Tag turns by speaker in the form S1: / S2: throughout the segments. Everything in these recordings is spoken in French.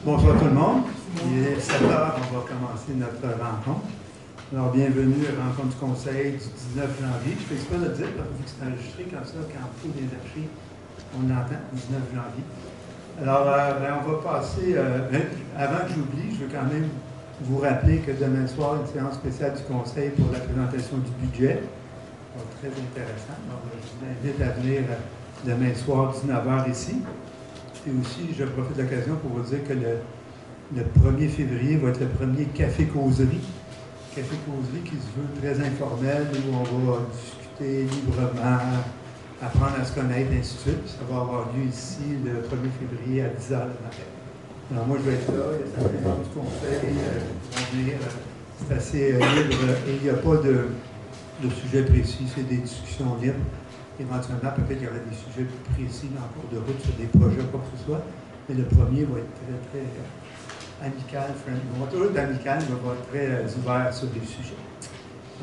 S1: Bonsoir tout le monde. Il est 7 heures, on va commencer notre rencontre. Alors, bienvenue à la rencontre du Conseil du 19 janvier. Je fais exprès de le dire, parce que c'est enregistré comme ça, quand on fout des archives, on l'entend, 19 janvier. Alors, on va passer, avant que j'oublie, je veux quand même vous rappeler que demain soir, une séance spéciale du Conseil pour la présentation du budget. Très intéressant. Alors, je vous invite à venir demain soir, 19h ici. Et aussi, je profite de l'occasion pour vous dire que le 1er février va être le premier café-causerie. Café-causerie qui se veut très informel, où on va discuter librement, apprendre à se connaître, ainsi de suite. Ça va avoir lieu ici le 1er février à 10h le matin. Alors moi, je vais être là, il y a certains membres du conseil vont venir. C'est assez libre et il n'y a pas de sujet précis, c'est des discussions libres. Éventuellement, peut-être qu'il y aura des sujets plus précis en cours de route sur des projets, quoi que ce soit. Mais le premier va être très, très amical, friendly. On va toujours être amical, mais on va être très ouvert sur des sujets.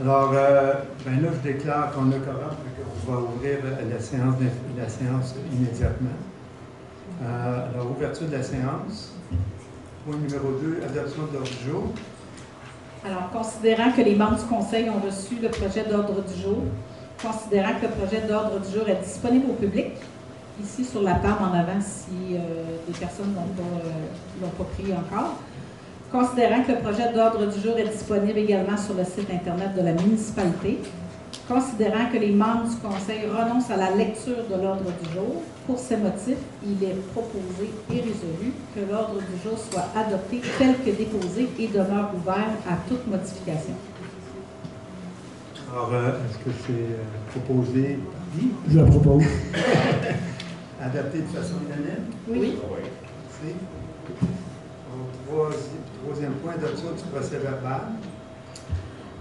S1: Alors, là, je déclare qu'on a quorum, qu'on va ouvrir la séance immédiatement. Alors, ouverture de la séance. Point numéro 2, adoption de l'ordre du jour.
S2: Alors, considérant que les membres du Conseil ont reçu le projet d'ordre du jour, considérant que le projet d'ordre du jour est disponible au public, ici sur la table en avant si des personnes l'ont pas pris encore, considérant que le projet d'ordre du jour est disponible également sur le site Internet de la municipalité, considérant que les membres du Conseil renoncent à la lecture de l'ordre du jour, pour ces motifs, il est proposé et résolu que l'ordre du jour soit adopté tel que déposé et demeure ouvert à toute modification.
S1: Alors, est-ce que c'est proposé par qui?
S3: Je la propose.
S1: Adapté de façon unanime?
S2: Oui.
S1: Merci. Troisième point, adoption du procès verbal.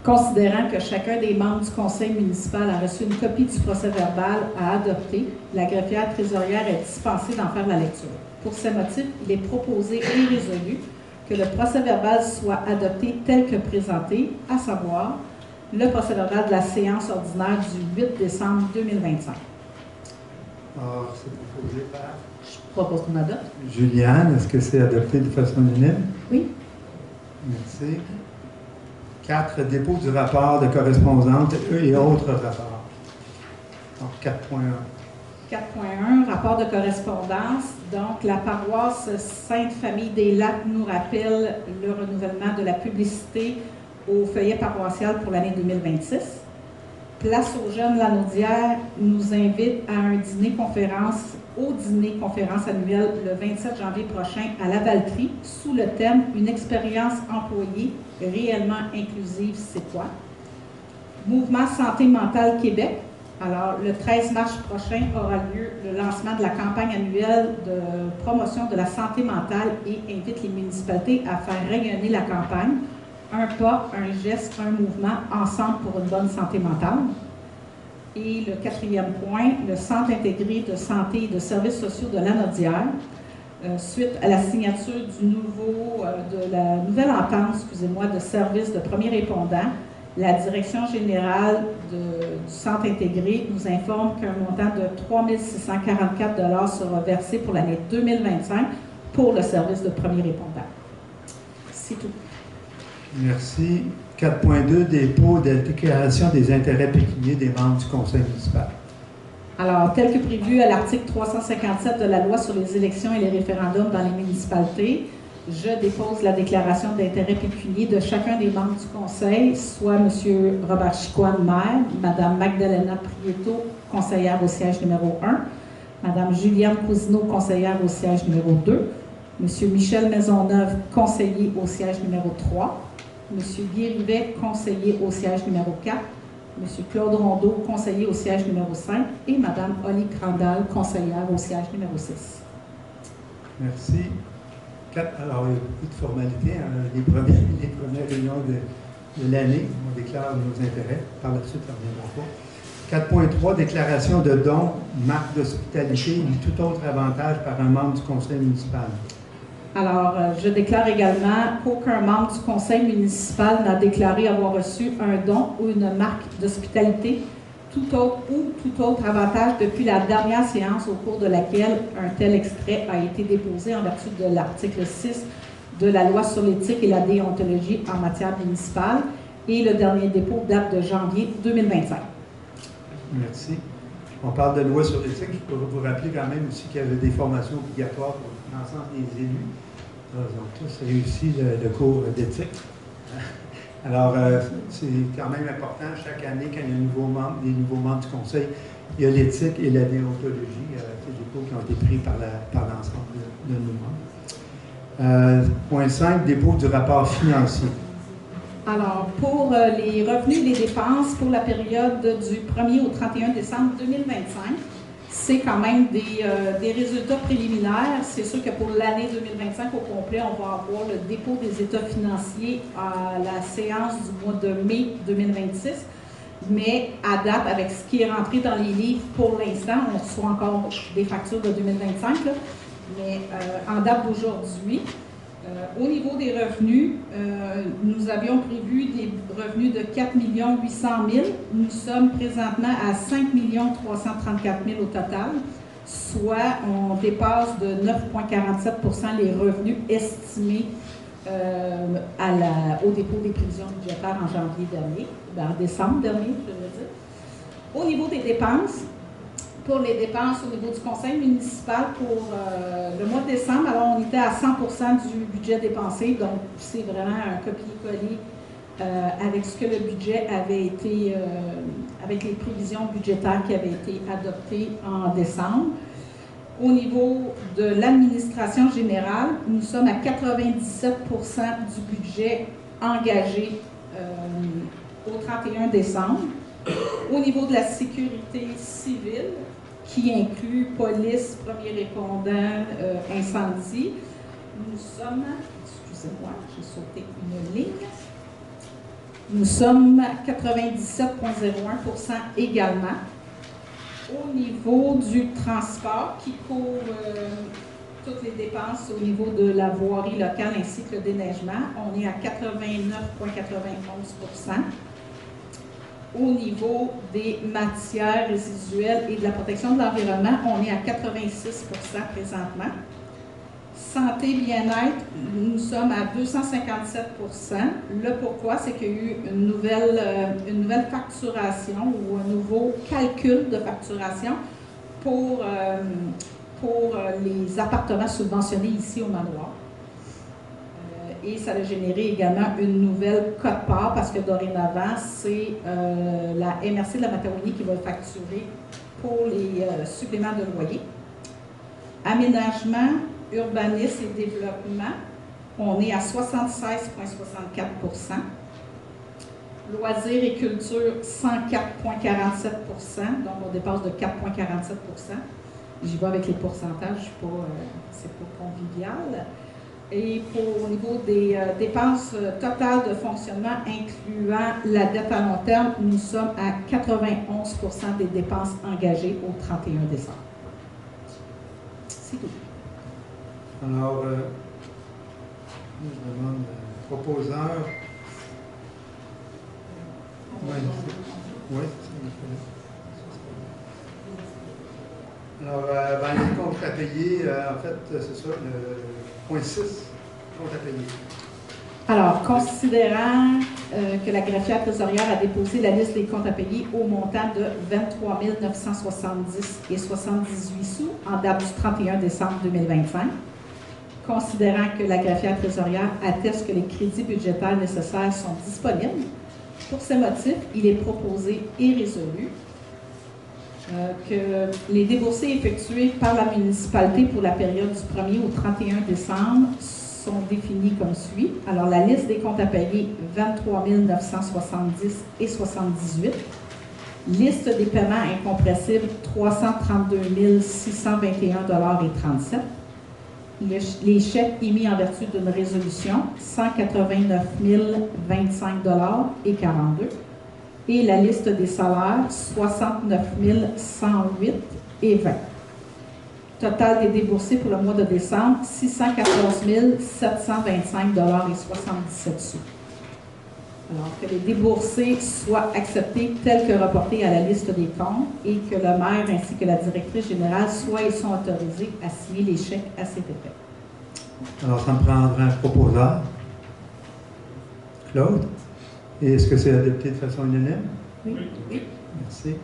S2: Considérant que chacun des membres du conseil municipal a reçu une copie du procès verbal à adopter, la greffière trésorière est dispensée d'en faire la lecture. Pour ces motifs, il est proposé et résolu que le procès verbal soit adopté tel que présenté, à savoir le procès verbal de la séance ordinaire du 8 décembre 2025.
S1: Alors, c'est proposé par
S2: Je propose qu'on adopte.
S1: Juliane. Est-ce que c'est adopté de façon unanime?
S2: Oui.
S1: Merci. 4. Dépôt du rapport de correspondance et autres rapports. Donc, 4.1.
S2: 4.1, rapport de correspondance. Donc, la paroisse Sainte-Famille des Lacs nous rappelle le renouvellement de la publicité au feuillet paroissial pour l'année 2026. Place aux Jeunes Lanaudière nous invite à un au dîner-conférence annuel le 27 janvier prochain à la Valtrie, sous le thème « Une expérience employée réellement inclusive, c'est quoi ?» Mouvement Santé mentale Québec. Alors, le 13 mars prochain aura lieu le lancement de la campagne annuelle de promotion de la santé mentale et invite les municipalités à faire rayonner la campagne. Un pas, un geste, un mouvement, ensemble pour une bonne santé mentale. Et le 4e point, le Centre intégré de santé et de services sociaux de Lanaudière, suite à la signature de la nouvelle entente, de services de premiers répondants, la direction générale du Centre intégré nous informe qu'un montant de 3 644 $ sera versé pour l'année 2025 pour le service de premiers répondants. C'est tout.
S1: Merci. 4.2, dépôt de déclaration des intérêts pécuniaires des membres du conseil municipal.
S2: Alors, tel que prévu à l'article 357 de la loi sur les élections et les référendums dans les municipalités, je dépose la déclaration d'intérêt pécunier de chacun des membres du conseil, soit M. Robert Chicoine, maire, Mme Magdalena Prieto, conseillère au siège numéro 1, Mme Juliane Cousineau, conseillère au siège numéro 2, M. Michel Maisonneuve, conseiller au siège numéro 3, M. Guy Rivet, conseiller au siège numéro 4, M. Claude Rondeau, conseiller au siège numéro 5, et Mme Holly Crandall, conseillère au siège numéro 6.
S1: Merci. Alors, il y a beaucoup de formalités. Les premières réunions de l'année, on déclare nos intérêts. Par la suite, on ne reviendra pas. 4.3, déclaration de dons, marque d'hospitalité ou tout autre avantage par un membre du conseil municipal.
S2: Alors, je déclare également qu'aucun membre du conseil municipal n'a déclaré avoir reçu un don ou une marque d'hospitalité. Tout tout autre avantage depuis la dernière séance au cours de laquelle un tel extrait a été déposé en vertu de l'article 6 de la loi sur l'éthique et la déontologie en matière municipale, et le dernier dépôt date de janvier 2025.
S1: Merci. On parle de loi sur l'éthique. Je peux vous rappeler quand même aussi qu'il y avait des formations obligatoires pour l'ensemble des élus. Ils ont tous réussi le cours d'éthique. Alors, c'est quand même important, chaque année, quand il y a des nouveaux membres du Conseil, il y a l'éthique et la déontologie. C'est des cours qui ont été pris par l'ensemble de nos membres. Point 5, dépôt du rapport financier.
S2: Alors, pour les revenus et les dépenses pour la période du 1er au 31 décembre 2025, c'est quand même des résultats préliminaires. C'est sûr que pour l'année 2025 au complet, on va avoir le dépôt des états financiers à la séance du mois de mai 2026. Mais à date, avec ce qui est rentré dans les livres pour l'instant, on reçoit encore des factures de 2025, là, mais en date d'aujourd'hui, au niveau des revenus, nous avions prévu des revenus de 4 800 000. Nous sommes présentement à 5 334 000 au total, soit on dépasse de 9,47 les revenus estimés au dépôt des prévisions budgétaires en janvier dernier, en décembre dernier, je veux dire. Au niveau des dépenses, pour les dépenses au niveau du conseil municipal pour le mois de décembre, alors on était à 100% du budget dépensé, donc c'est vraiment un copier-coller avec ce que le budget avait été, avec les prévisions budgétaires qui avaient été adoptées en décembre. Au niveau de l'administration générale, nous sommes à 97% du budget engagé au 31 décembre. Au niveau de la sécurité civile, qui inclut police, premiers répondants, incendie, nous sommes, excusez-moi, j'ai sauté une ligne, nous sommes à 97,01% également. Au niveau du transport, qui couvre toutes les dépenses au niveau de la voirie locale ainsi que le déneigement, on est à 89,91%. Au niveau des matières résiduelles et de la protection de l'environnement, on est à 86% présentement. Santé, bien-être, nous sommes à 257%. Le pourquoi, c'est qu'il y a eu une nouvelle facturation ou un nouveau calcul de facturation pour les appartements subventionnés ici au manoir. Et ça a généré également une nouvelle quote-part parce que dorénavant, c'est la MRC de la Matawini qui va facturer pour les suppléments de loyer. Aménagement, urbanisme et développement, on est à 76,64%. Loisirs et culture, 104,47%, donc on dépasse de 4,47%. J'y vais avec les pourcentages, c'est pas convivial. Et au niveau des dépenses totales de fonctionnement, incluant la dette à long terme, nous sommes à 91% des dépenses engagées au 31 décembre. C'est tout.
S1: Alors, je demande au proposeur. Oui, alors, les comptes à payer, en fait, c'est ça, le point 6, compte à payer.
S2: Alors, considérant que la greffière trésorière a déposé la liste des comptes à payer au montant de 23 970 et 78 sous en date du 31 décembre 2025, considérant que la greffière trésorière atteste que les crédits budgétaires nécessaires sont disponibles, pour ces motifs, il est proposé et résolu que les déboursés effectués par la municipalité pour la période du 1er au 31 décembre sont définis comme suit. Alors, la liste des comptes à payer, 23 970 et 78. Liste des paiements incompressibles, 332 621 et 37. Les chèques émis en vertu d'une résolution, 189 025 et 42. Et la liste des salaires, 69 108 et 20. Total des déboursés pour le mois de décembre, 614 725 et 77 sous. Alors, que les déboursés soient acceptés tels que reportés à la liste des comptes et que le maire ainsi que la directrice générale soient et sont autorisés à signer les chèques à cet effet.
S1: Alors, ça me prendra un proposeur. Claude? Et est-ce que c'est adopté de façon unanime?
S2: Oui. Oui.
S1: Merci.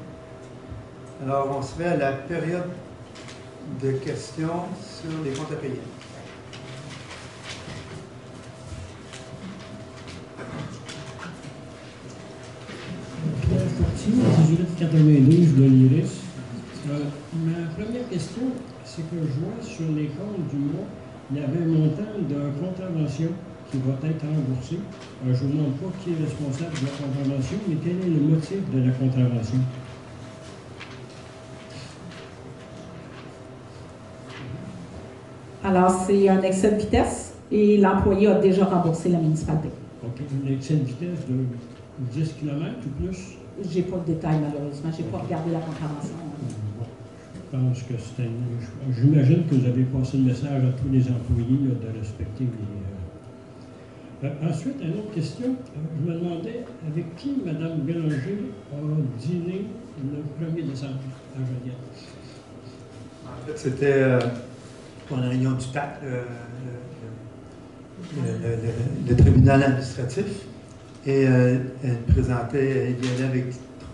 S1: Alors, on se fait à la période de questions sur les comptes à payer.
S3: Pierre Fortier, 1892 de l'IRIS. Ma première question, c'est que je vois sur les comptes du mois, il y avait un montant de contravention qui va être remboursé. Je ne vous demande pas qui est responsable de la contravention, mais quel est le motif de la contravention?
S2: Alors, c'est un excès de vitesse et l'employé a déjà remboursé la municipalité.
S3: OK. Un excès de vitesse de 10 km ou plus?
S2: Je n'ai pas le détail, malheureusement. Je n'ai pas regardé la contravention.
S3: Je pense que c'est j'imagine que vous avez passé le message à tous les employés là, de respecter les... ensuite, une autre question. Je me demandais avec qui Mme Bélanger a dîné le 1er décembre à Joliette.
S1: En fait, c'était pour la réunion du PAC, le tribunal administratif. Et elle présentait, elle venait avec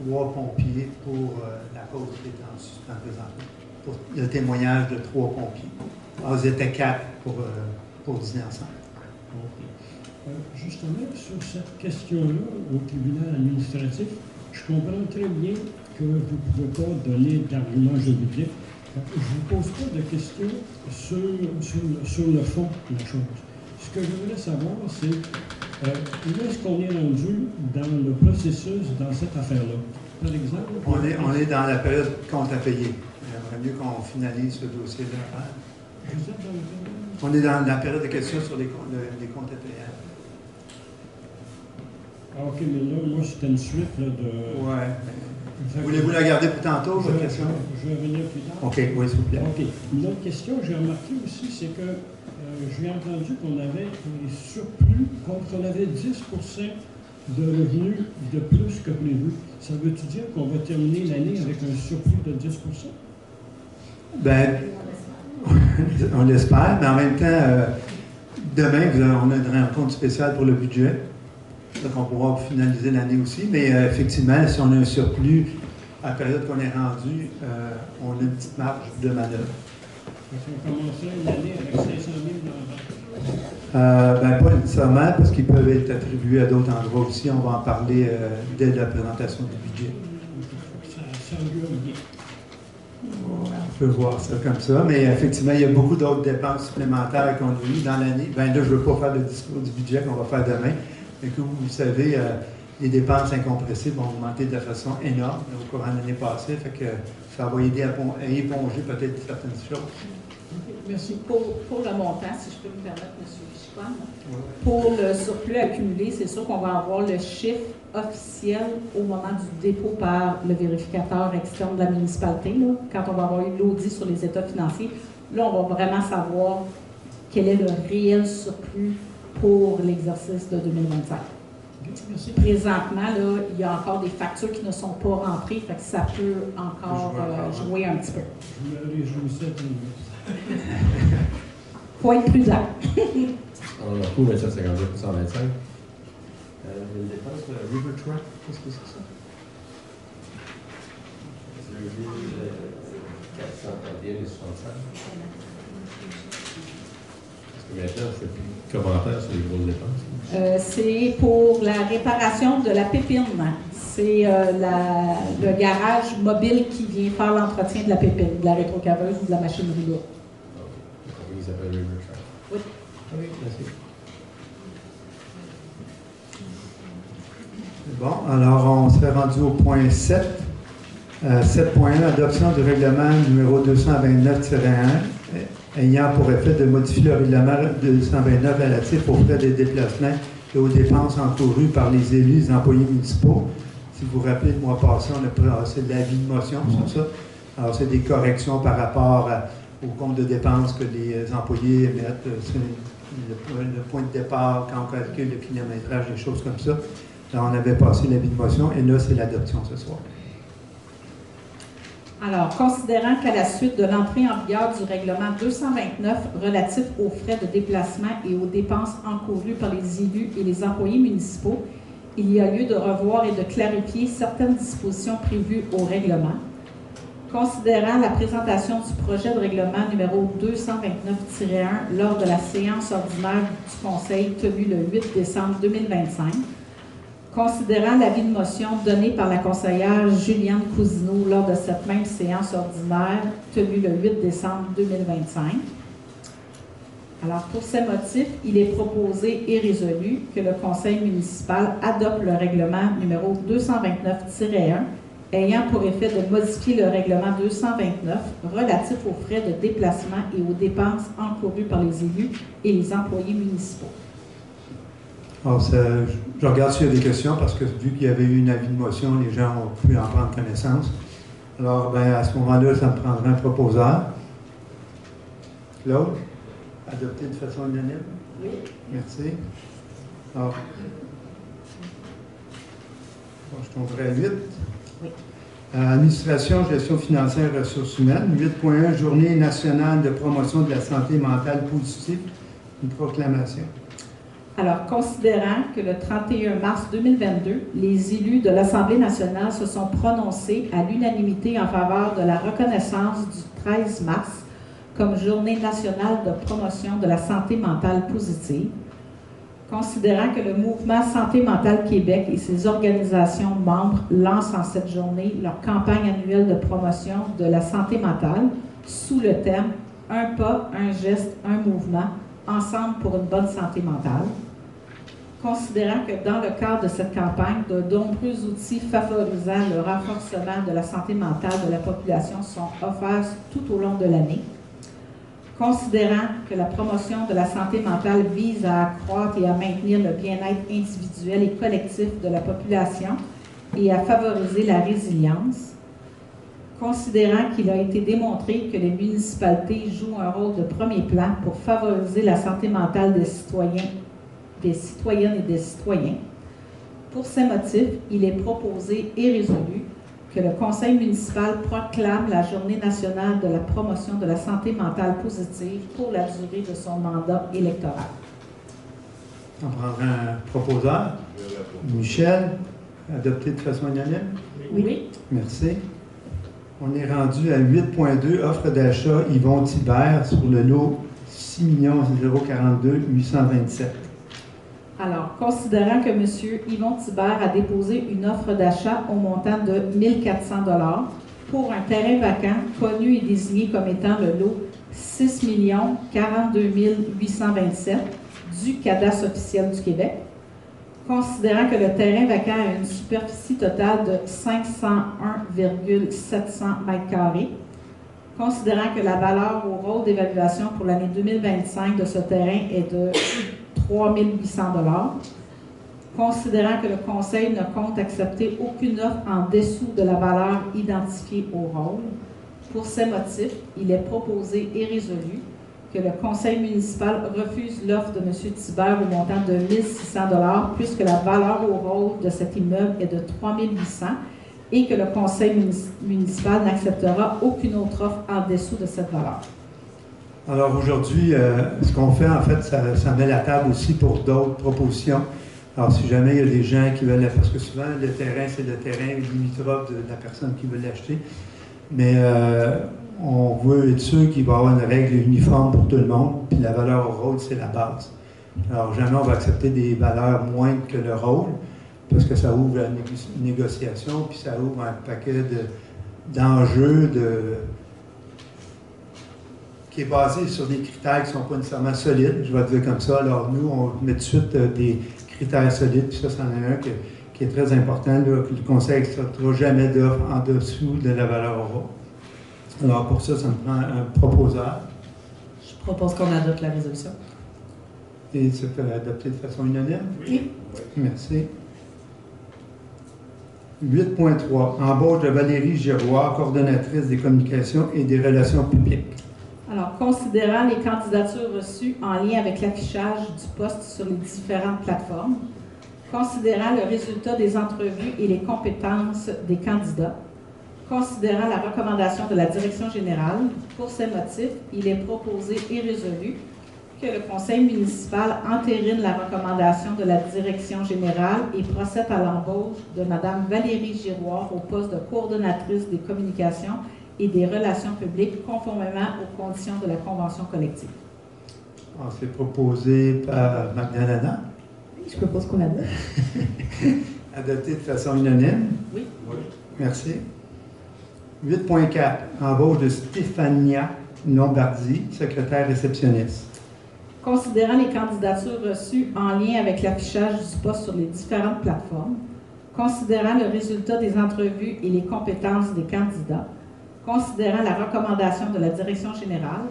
S1: 3 pompiers pour la cause qui était en suspens présentement, pour le témoignage de 3 pompiers. Alors, ils étaient 4 pour dîner ensemble.
S3: Okay. Justement, sur cette question-là, au tribunal administratif, je comprends très bien que vous ne pouvez pas donner d'arguments juridiques. Je ne vous pose pas de questions sur le fond de la chose. Ce que je voulais savoir, c'est où est-ce qu'on est rendu dans le processus dans cette affaire-là? Par exemple...
S1: On est dans la période compte à payer. Il vaudrait mieux qu'on finalise ce dossier-là.
S3: Vous êtes dans le...
S1: On est dans la période de questions sur les comptes à payer.
S3: Ah, OK, mais là, moi, c'était une suite là, de...
S1: Ouais. Voulez-vous la garder pour tantôt, votre question?
S3: Je vais revenir plus tard.
S1: OK, oui, s'il vous plaît.
S3: OK. Une autre question que j'ai remarqué aussi, c'est que j'ai entendu qu'on avait un surplus, qu'on avait 10 de revenus de plus que prévu. Ça veut-tu dire qu'on va terminer l'année avec un surplus de 10
S1: Bien, on l'espère, mais en même temps, demain, on a une rencontre spéciale pour le budget. Donc, on pourra finaliser l'année aussi. Mais effectivement, si on a un surplus à la période qu'on est rendu, on a une petite marge de manœuvre.
S3: On commencerait l'année avec 500 000 dans la banque?
S1: Ben, pas nécessairement, parce qu'ils peuvent être attribués à d'autres endroits aussi. On va en parler dès la présentation du budget.
S3: Ça augure bien.
S1: On peut voir ça comme ça, mais effectivement, il y a beaucoup d'autres dépenses supplémentaires qu'on a eues dans l'année. Ben là, je ne veux pas faire le discours du budget qu'on va faire demain, mais comme vous le savez, les dépenses incompressibles ont augmenté de façon énorme au courant de l'année passée, fait que ça va aider à éponger peut-être certaines choses.
S3: Merci.
S2: Pour le montant, si je peux me permettre, M. Chiquan, pour le surplus accumulé, c'est sûr qu'on va avoir le chiffre officiel au moment du dépôt par le vérificateur externe de la municipalité, là, quand on va avoir eu l'audit sur les états financiers. Là, on va vraiment savoir quel est le réel surplus pour l'exercice de 2025.
S3: Merci.
S2: Présentement, là, il y a encore des factures qui ne sont pas rentrées, fait que ça peut encore jouer un petit peu.
S3: Je me réjouissais tout le monde.
S2: Faut être prudent.
S4: On a retrouvé 2752 pour 125. Les dépenses de River Track, qu'est-ce que c'est ça? C'est le 431 et 65. Parce que maintenant, je fais plus de commentaires sur les grosses dépenses.
S2: C'est pour la réparation de la pépine. C'est le garage mobile qui vient faire l'entretien de la pépine, de la rétrocaveuse ou de la machinerie lourde.
S4: La compagnie s'appelle River Track.
S2: Oui.
S4: Oui, merci.
S1: Bon, alors on s'est rendu au point 7. 7.1, adoption du règlement numéro 229-1, ayant pour effet de modifier le règlement 229 relatif aux frais de déplacement et aux dépenses encourues par les élus et les employés municipaux. Si vous vous rappelez, le mois passé, on a passé de l'avis de motion sur ça. Alors, c'est des corrections par rapport au compte de dépenses que les employés émettent, le point de départ, quand on calcule le kilométrage, des choses comme ça. Là, on avait passé l'avis de motion et là, c'est l'adoption ce soir.
S2: Alors, considérant qu'à la suite de l'entrée en vigueur du règlement 229 relatif aux frais de déplacement et aux dépenses encourues par les élus et les employés municipaux, il y a lieu de revoir et de clarifier certaines dispositions prévues au règlement. Considérant la présentation du projet de règlement numéro 229-1 lors de la séance ordinaire du Conseil tenue le 8 décembre 2025, considérant l'avis de motion donné par la conseillère Juliane Cousineau lors de cette même séance ordinaire tenue le 8 décembre 2025. Alors, pour ces motifs, il est proposé et résolu que le Conseil municipal adopte le règlement numéro 229-1 ayant pour effet de modifier le règlement 229 relatif aux frais de déplacement et aux dépenses encourues par les élus et les employés municipaux.
S1: Alors, je regarde s'il y a des questions parce que vu qu'il y avait eu un avis de motion, les gens ont pu en prendre connaissance. Alors, ben, à ce moment-là, ça me prendra un proposeur. Claude, adopté de façon unanime?
S2: Oui.
S1: Merci. Alors, bon, je tomberai à 8.
S2: Oui.
S1: Administration, gestion financière et ressources humaines. 8.1, Journée nationale de promotion de la santé mentale positive. Une proclamation.
S2: Alors, considérant que le 31 mars 2022, les élus de l'Assemblée nationale se sont prononcés à l'unanimité en faveur de la reconnaissance du 13 mars comme Journée nationale de promotion de la santé mentale positive, considérant que le mouvement Santé mentale Québec et ses organisations membres lancent en cette journée leur campagne annuelle de promotion de la santé mentale sous le thème « Un pas, un geste, un mouvement, ensemble pour une bonne santé mentale », considérant que dans le cadre de cette campagne, de nombreux outils favorisant le renforcement de la santé mentale de la population sont offerts tout au long de l'année, considérant que la promotion de la santé mentale vise à accroître et à maintenir le bien-être individuel et collectif de la population et à favoriser la résilience, considérant qu'il a été démontré que les municipalités jouent un rôle de premier plan pour favoriser la santé mentale des citoyens, des citoyennes et des citoyens. Pour ces motifs, il est proposé et résolu que le Conseil municipal proclame la Journée nationale de la promotion de la santé mentale positive pour la durée de son mandat électoral.
S1: On prendra un proposeur. Michel, adopté de façon unanime?
S2: Oui.
S1: Merci. On est rendu à 8.2, offre d'achat Yvon Thibert sur le lot 6 042 827.
S2: Alors, considérant que M. Yvon Thibert a déposé une offre d'achat au montant de 1 400 $ pour un terrain vacant connu et désigné comme étant le lot 6 042 827 du cadastre officiel du Québec, considérant que le terrain vacant a une superficie totale de 501,700 m², considérant que la valeur au rôle d'évaluation pour l'année 2025 de ce terrain est de 3 800 $, considérant que le Conseil ne compte accepter aucune offre en dessous de la valeur identifiée au rôle. Pour ces motifs, il est proposé et résolu que le Conseil municipal refuse l'offre de M. Thibert au montant de 1 600 $ puisque la valeur au rôle de cet immeuble est de 3 800 $ et que le Conseil municipal n'acceptera aucune autre offre en dessous de cette valeur.
S1: Alors aujourd'hui, ce qu'on fait, en fait, ça met la table aussi pour d'autres propositions. Alors si jamais il y a des gens qui veulent, parce que souvent le terrain, c'est le terrain limitrophe de la personne qui veut l'acheter, mais on veut être sûr qu'il va y avoir une règle uniforme pour tout le monde, puis la valeur au rôle, c'est la base. Alors jamais on va accepter des valeurs moindres que le rôle, parce que ça ouvre la négociation, puis ça ouvre un paquet d'enjeux qui est basé sur des critères qui ne sont pas nécessairement solides, je vais le dire comme ça. Alors nous, on met tout de suite des critères solides, puis ça, c'en est un qui est très important, là, que le Conseil n'acceptera jamais d'offre en dessous de la valeur au rôle. Alors pour ça, ça me prend un proposeur.
S5: Je propose qu'on adopte la résolution.
S1: Et c'est adopté de façon unanime?
S2: Oui.
S1: Merci. 8.3. Embauche de Valérie Giroir, coordonnatrice des communications et des relations publiques.
S2: Alors, considérant les candidatures reçues en lien avec l'affichage du poste sur les différentes plateformes, considérant le résultat des entrevues et les compétences des candidats, considérant la recommandation de la direction générale, pour ces motifs, il est proposé et résolu que le conseil municipal entérine la recommandation de la direction générale et procède à l'embauche de Mme Valérie Giroir au poste de coordonnatrice des communications et des relations publiques conformément aux conditions de la convention collective.
S1: C'est proposé par Magdalena.
S2: Je propose qu'on adopte.
S1: Adopté de façon unanime.
S2: Oui.
S1: Merci. 8.4. Embauche de Stéphania Lombardi, secrétaire réceptionniste.
S2: Considérant les candidatures reçues en lien avec l'affichage du poste sur les différentes plateformes, considérant le résultat des entrevues et les compétences des candidats, considérant la recommandation de la direction générale,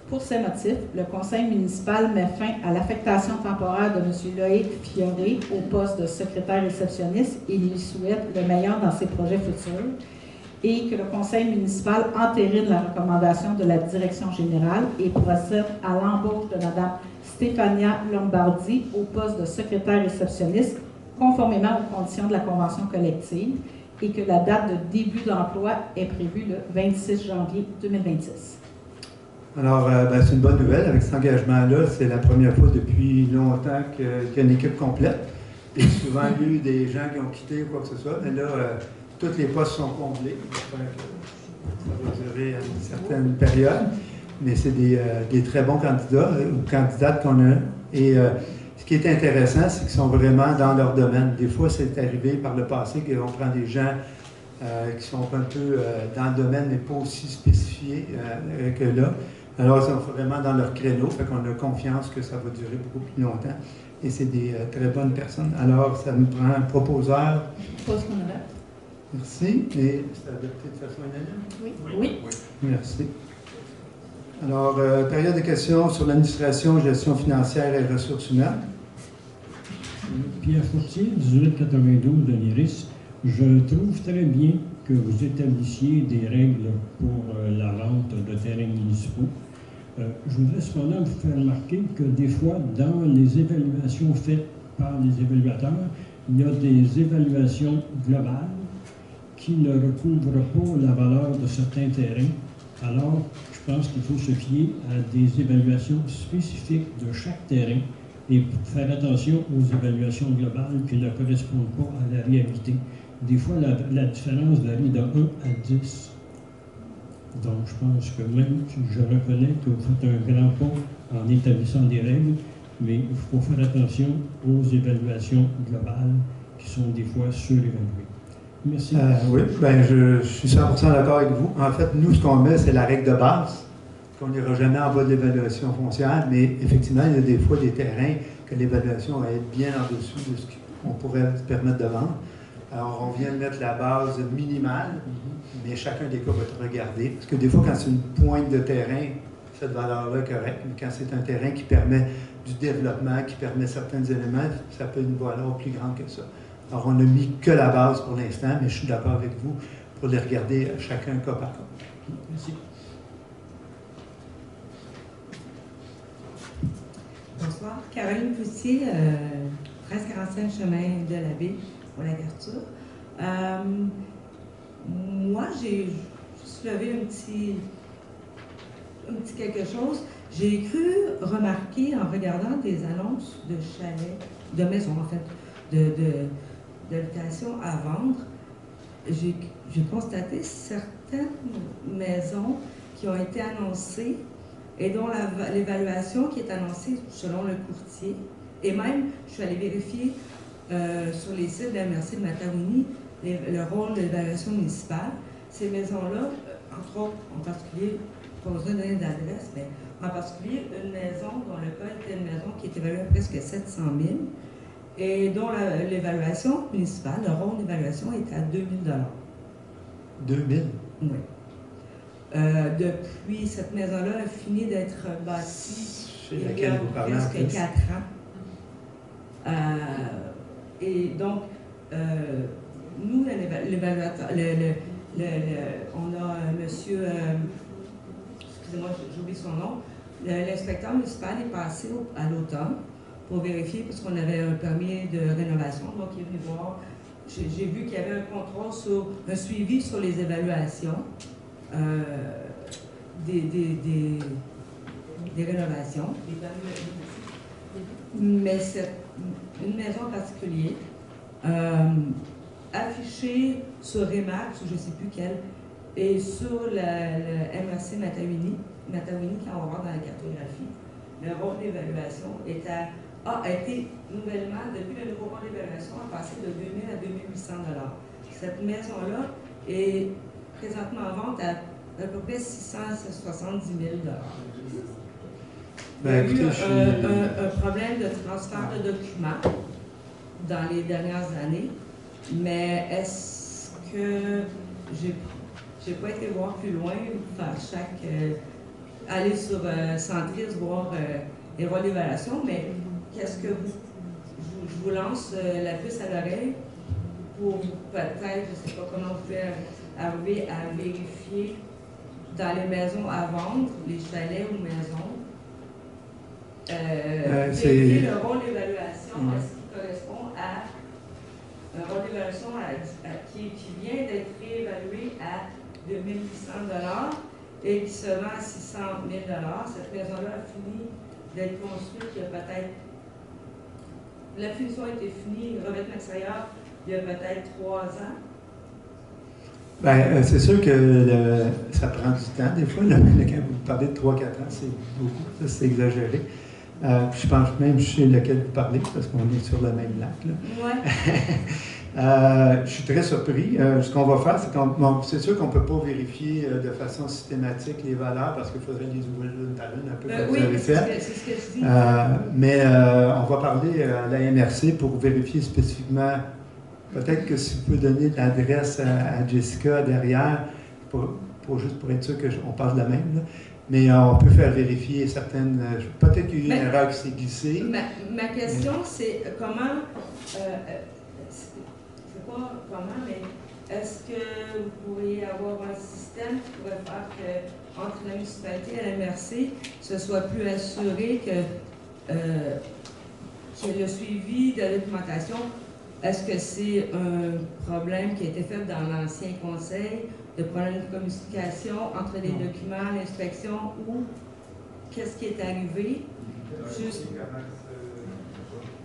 S2: pour ces motifs, le conseil municipal met fin à l'affectation temporaire de M. Loïc Fioré au poste de secrétaire réceptionniste et lui souhaite le meilleur dans ses projets futurs, et que le conseil municipal entérine la recommandation de la direction générale et procède à l'embauche de Mme Stéphania Lombardi au poste de secrétaire réceptionniste conformément aux conditions de la convention collective et que la date de début d'emploi est prévue le 26 janvier 2026.
S1: Alors, c'est une bonne nouvelle. Avec cet engagement-là, c'est la première fois depuis longtemps qu'il y a une équipe complète. Il y a souvent eu des gens qui ont quitté ou quoi que ce soit, mais là, tous les postes sont comblés. J'espère que ça va durer une certaine période, mais c'est des très bons candidats ou candidates qu'on a. Et ce qui est intéressant, c'est qu'ils sont vraiment dans leur domaine. Des fois, c'est arrivé par le passé qu'on prend des gens qui sont un peu dans le domaine, mais pas aussi spécifiés que là. Alors, ils sont vraiment dans leur créneau, fait qu'on a confiance que ça va durer beaucoup plus longtemps. Et c'est des très bonnes personnes. Alors, ça nous prend un proposeur.
S2: Je propose qu'on adopte.
S1: Merci. Et c'est adopté de façon unanime?
S2: Oui.
S1: Merci. Alors, période de questions sur l'administration, gestion financière et ressources humaines.
S3: Pierre Fortier, 1892 de l'IRIS. Je trouve très bien que vous établissiez des règles pour la vente de terrains municipaux. Je voudrais cependant vous faire remarquer que des fois, dans les évaluations faites par les évaluateurs, il y a des évaluations globales qui ne recouvrent pas la valeur de certains terrains. Alors, je pense qu'il faut se fier à des évaluations spécifiques de chaque terrain et faire attention aux évaluations globales qui ne correspondent pas à la réalité. Des fois, la différence varie de 1 à 10. Donc, je pense que même si je reconnais que vous faites un grand pas en établissant des règles, mais il faut faire attention aux évaluations globales qui sont des fois surévaluées. Merci.
S1: Oui, je suis 100% d'accord avec vous. En fait, nous, ce qu'on met, c'est la règle de base, qu'on n'ira jamais en bas de l'évaluation foncière, mais effectivement, il y a des fois des terrains que l'évaluation va être bien en dessous de ce qu'on pourrait se permettre de vendre. Alors, on vient de mettre la base minimale, mais chacun des cas va être regardé. Parce que des fois, quand c'est une pointe de terrain, cette valeur-là est correcte. Mais quand c'est un terrain qui permet du développement, qui permet certains éléments, ça peut être une valeur plus grande que ça. Alors, on n'a mis que la base pour l'instant, mais je suis d'accord avec vous pour les regarder chacun cas par cas.
S3: Merci.
S6: Bonsoir. Caroline Poutier, 1345 chemin de la Baie, pour la Verture. Moi, j'ai soulevé un petit quelque chose. J'ai cru remarquer en regardant des annonces de chalets, de maisons en fait, de location à vendre, j'ai constaté certaines maisons qui ont été annoncées et dont l'évaluation qui est annoncée selon le courtier, et même, je suis allée vérifier sur les sites de la MRC de Matagounie le rôle de l'évaluation municipale. Ces maisons-là, entre autres, en particulier, pas besoin de donner d'adresse, mais en particulier une maison dont le cas était une maison qui est évaluée à presque 700 000 et dont l'évaluation municipale, le rôle d'évaluation est à 2 000
S1: 2 000?
S6: Oui. Depuis, cette maison-là a fini d'être bâtie il y a presque 4 ans. Et donc, nous, l'évaluateur, on a monsieur, excusez-moi, j'oublie son nom, l'inspecteur municipal est passé à l'automne pour vérifier, parce qu'on avait un permis de rénovation, donc il est venu voir. J'ai vu qu'il y avait un contrôle sur, un suivi sur les évaluations des rénovations. Mais c'est une maison en particulier, affichée sur Remax, ou je ne sais plus quelle, et sur le MRC Matawini, quand on va voir dans la cartographie, le rôle d'évaluation a été nouvellement, depuis le nouveau rôle d'évaluation, a passé de 2 000 à 2 800 $. Cette maison-là est présentement en vente à peu près 670 000 $. Il y a eu un problème de transfert de documents dans les dernières années, mais est-ce que j'ai pas été voir plus loin, faire aller sur Centris, voir les rôles d'évaluation, mais qu'est-ce que je vous lance la puce à l'oreille pour peut-être, je ne sais pas comment vous pouvez arriver à vérifier dans les maisons à vendre, les chalets ou maisons, vérifier le rôle d'évaluation, est-ce qu'il correspond à un rôle d'évaluation qui vient d'être réévalué à 2 800 $ et qui se vend à 600 000 $. Cette maison-là a fini d'être construite il y a peut-être... La finition a été finie, le revêtement extérieur, il y a peut-être 3 ans.
S1: Bien, c'est sûr que ça prend du temps. Des fois, quand vous parlez de 3-4 ans, c'est beaucoup, ça c'est exagéré. Je pense même je sais lequel vous parlez, parce qu'on est sur le même lac.
S6: Ouais.
S1: Je suis très surpris. Ce qu'on va faire, c'est sûr qu'on ne peut pas vérifier de façon systématique les valeurs, parce qu'il faudrait les ouvrir l'une par une, un peu comme vous avez fait.
S6: C'est ce que je dis.
S1: Mais on va parler à la MRC pour vérifier spécifiquement. Peut-être que si vous pouvez donner l'adresse à Jessica derrière, juste pour être sûr qu'on parle de la même, là. Mais on peut faire vérifier certaines... Peut-être qu'il y a eu une erreur qui s'est glissée.
S6: Ma question, c'est comment... c'est pas comment, mais est-ce que vous pourriez avoir un système qui pourrait faire qu'entre la municipalité et la MRC, ce soit plus assuré que le suivi de la documentation? Est-ce que c'est un problème qui a été fait dans l'ancien conseil, de problème de communication entre les documents, l'inspection, ou qu'est-ce qui est arrivé? Juste...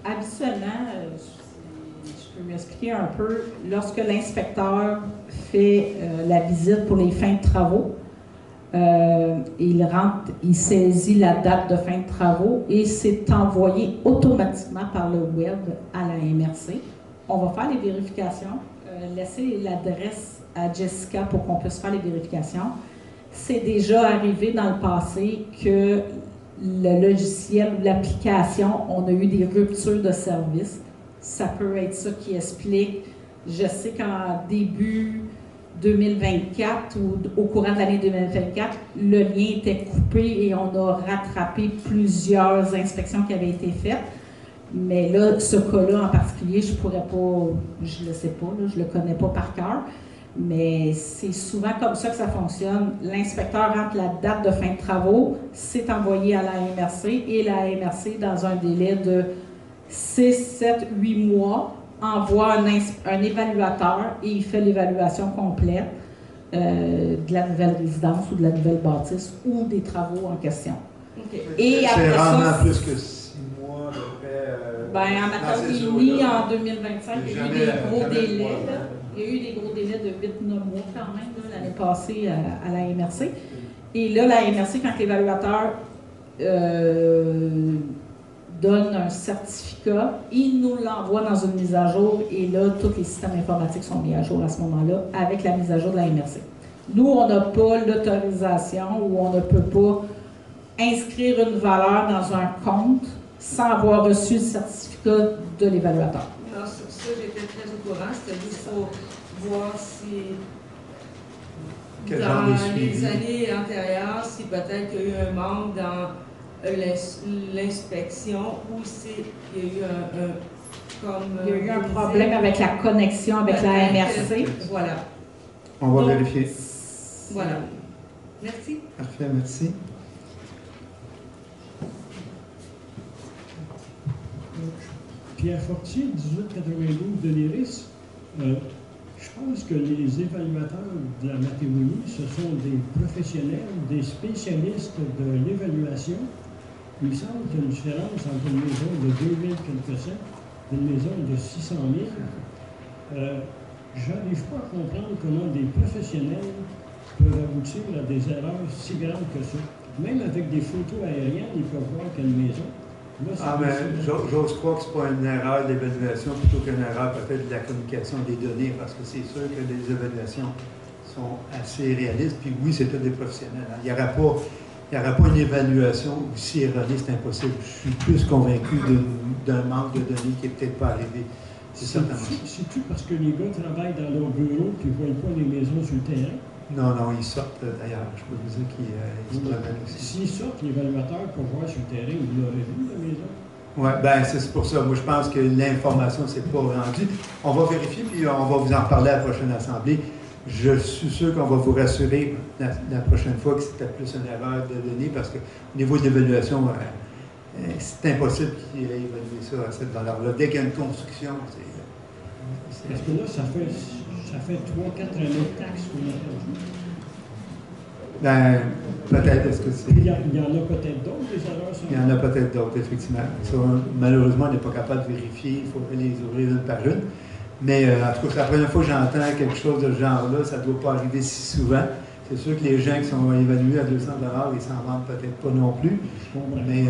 S2: Habituellement, je peux m'expliquer un peu, lorsque l'inspecteur fait la visite pour les fins de travaux, il saisit la date de fin de travaux et c'est envoyé automatiquement par le web à la MRC. On va faire les vérifications, laisser l'adresse à Jessica pour qu'on puisse faire les vérifications. C'est déjà arrivé dans le passé que le logiciel ou l'application, on a eu des ruptures de service. Ça peut être ça qui explique. Je sais qu'en début 2024 ou au courant de l'année 2024, le lien était coupé et on a rattrapé plusieurs inspections qui avaient été faites. Mais là, ce cas-là en particulier, je pourrais pas, je le sais pas, là, je le connais pas par cœur, mais c'est souvent comme ça que ça fonctionne. L'inspecteur rentre la date de fin de travaux, c'est envoyé à la MRC et la MRC, dans un délai de 6, 7, 8 mois, envoie un évaluateur et il fait l'évaluation complète de la nouvelle résidence ou de la nouvelle bâtisse ou des travaux en question.
S6: Okay.
S2: Et après
S1: c'est rarement
S2: ça,
S1: plus que 6 mois à peu près.
S2: En Matawini, en 2025, il y a eu des gros délais. Il y a eu des gros délais de 8-9 mois quand même l'année passée à la MRC. Et là, la MRC, quand l'évaluateur donne un certificat, il nous l'envoie dans une mise à jour et là, tous les systèmes informatiques sont mis à jour à ce moment-là avec la mise à jour de la MRC. Nous, on n'a pas l'autorisation ou on ne peut pas inscrire une valeur dans un compte sans avoir reçu le certificat de l'évaluateur.
S6: Non, sur ça, j'étais très au courant. C'était juste pour voir si, dans les années antérieures, si peut-être il y a eu un manque dans l'inspection ou s'il y a eu
S2: il y a eu un problème avec la connexion avec la MRC.
S6: Voilà.
S1: On va vérifier.
S6: Voilà. Merci.
S1: Parfait, merci.
S3: Pierre Fortier, 1892 de l'IRIS. Je pense que les évaluateurs de la Mathéonie, ce sont des professionnels, des spécialistes de l'évaluation. Il me semble qu'il y a une différence entre une maison de 2000 quelque cents et une maison de 600 000. J'arrive pas à comprendre comment des professionnels peuvent aboutir à des erreurs si grandes que ça. Même avec des photos aériennes, ils peuvent voir qu'une maison. Là,
S1: mais j'ose croire que ce n'est pas une erreur d'évaluation plutôt qu'une erreur peut-être de la communication des données, parce que c'est sûr que les évaluations sont assez réalistes. Puis oui, c'est tous des professionnels. Hein. Il n'y aura pas une évaluation aussi erronée, c'est impossible. Je suis plus convaincu d'un manque de données qui n'est peut-être pas arrivé.
S3: C'est-tu parce que les gars travaillent dans leur bureau et ne voient pas les maisons sur le terrain?
S1: Non, ils sortent d'ailleurs. Je peux vous dire qu'ils se promènent aussi.
S3: S'ils sortent, l'évaluateur pour voir sur le terrain, il l'aurait vu, la maison?
S1: Oui, bien, c'est pour ça. Moi, je pense que l'information ne s'est pas rendue. On va vérifier, puis on va vous en reparler à la prochaine assemblée. Je suis sûr qu'on va vous rassurer la prochaine fois que c'était plus une erreur de données, parce qu'au niveau de l'évaluation, c'est impossible qu'il ait évalué ça à cette valeur-là. Dès qu'il y a une construction, c'est...
S3: Parce que là, ça fait 3-4 années de taxes qu'on a perdu.
S1: Ben, peut-être, est-ce que c'est...
S3: Il y en a peut-être d'autres, des erreurs?
S1: Il y en a peut-être d'autres, effectivement. Ça, malheureusement, on n'est pas capable de vérifier. Il faudrait les ouvrir une par une. Mais en tout cas, c'est la première fois que j'entends quelque chose de ce genre-là. Ça ne doit pas arriver si souvent. C'est sûr que les gens qui sont évalués à 200 $, ils s'en vendent peut-être pas non plus. Mais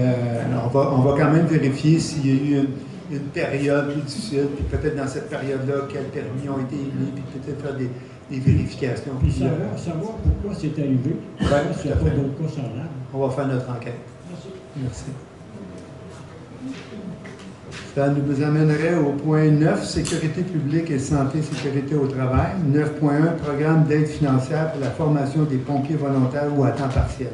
S1: on va quand même vérifier s'il y a eu une période plus difficile, puis peut-être dans cette période-là, quels permis ont été émis, puis peut-être faire des vérifications.
S3: Puis savoir pourquoi c'est arrivé.
S1: Oui,
S3: s'il n'y a pas d'autres cas semblables.
S1: On va faire notre enquête.
S3: Merci.
S1: Ça nous amènerait au point 9, sécurité publique et santé, sécurité au travail. 9.1, programme d'aide financière pour la formation des pompiers volontaires ou à temps partiel.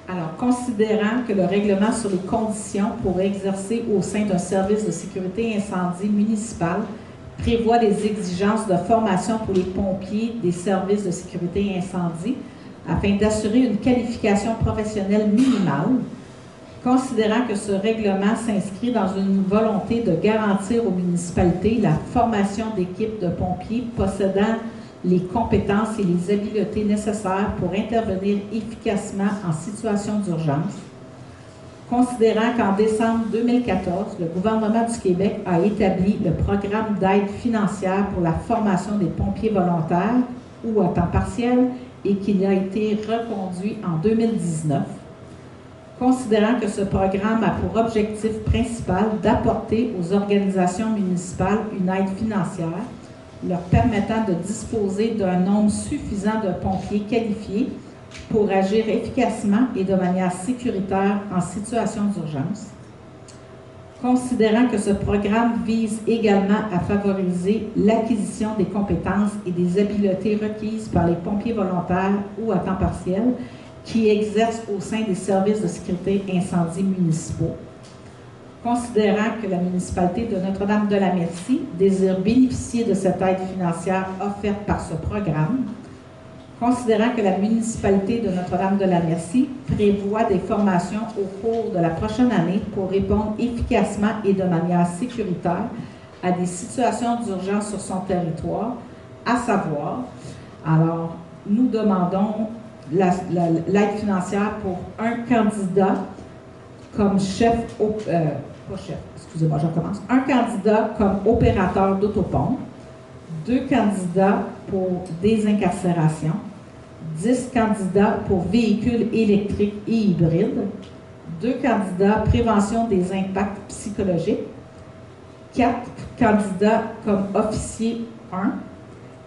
S2: Alors, considérant que le règlement sur les conditions pour exercer au sein d'un service de sécurité incendie municipal prévoit des exigences de formation pour les pompiers des services de sécurité incendie afin d'assurer une qualification professionnelle minimale, considérant que ce règlement s'inscrit dans une volonté de garantir aux municipalités la formation d'équipes de pompiers possédant les compétences et les habiletés nécessaires pour intervenir efficacement en situation d'urgence, considérant qu'en décembre 2014, le gouvernement du Québec a établi le programme d'aide financière pour la formation des pompiers volontaires ou à temps partiel et qu'il a été reconduit en 2019, considérant que ce programme a pour objectif principal d'apporter aux organisations municipales une aide financière leur permettant de disposer d'un nombre suffisant de pompiers qualifiés pour agir efficacement et de manière sécuritaire en situation d'urgence. Considérant que ce programme vise également à favoriser l'acquisition des compétences et des habiletés requises par les pompiers volontaires ou à temps partiel qui exercent au sein des services de sécurité incendie municipaux. Considérant que la municipalité de Notre-Dame-de-la-Merci désire bénéficier de cette aide financière offerte par ce programme, considérant que la municipalité de Notre-Dame-de-la-Merci prévoit des formations au cours de la prochaine année pour répondre efficacement et de manière sécuritaire à des situations d'urgence sur son territoire, à savoir, alors, nous demandons l'aide financière pour un candidat comme un candidat comme opérateur d'autopompe, 2 candidats pour désincarcération, 10 candidats pour véhicules électriques et hybrides, 2 candidats prévention des impacts psychologiques, 4 candidats comme officier 1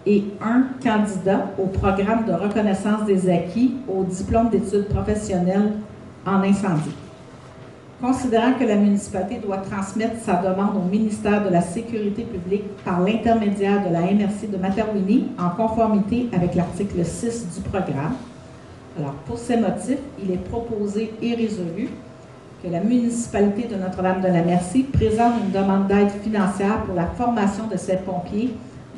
S2: et 1 candidat au programme de reconnaissance des acquis au diplôme d'études professionnelles en incendie. Considérant que la municipalité doit transmettre sa demande au ministère de la Sécurité publique par l'intermédiaire de la MRC de Matawini en conformité avec l'article 6 du programme. Alors, pour ces motifs, il est proposé et résolu que la municipalité de Notre-Dame-de-la-Merci présente une demande d'aide financière pour la formation de ces pompiers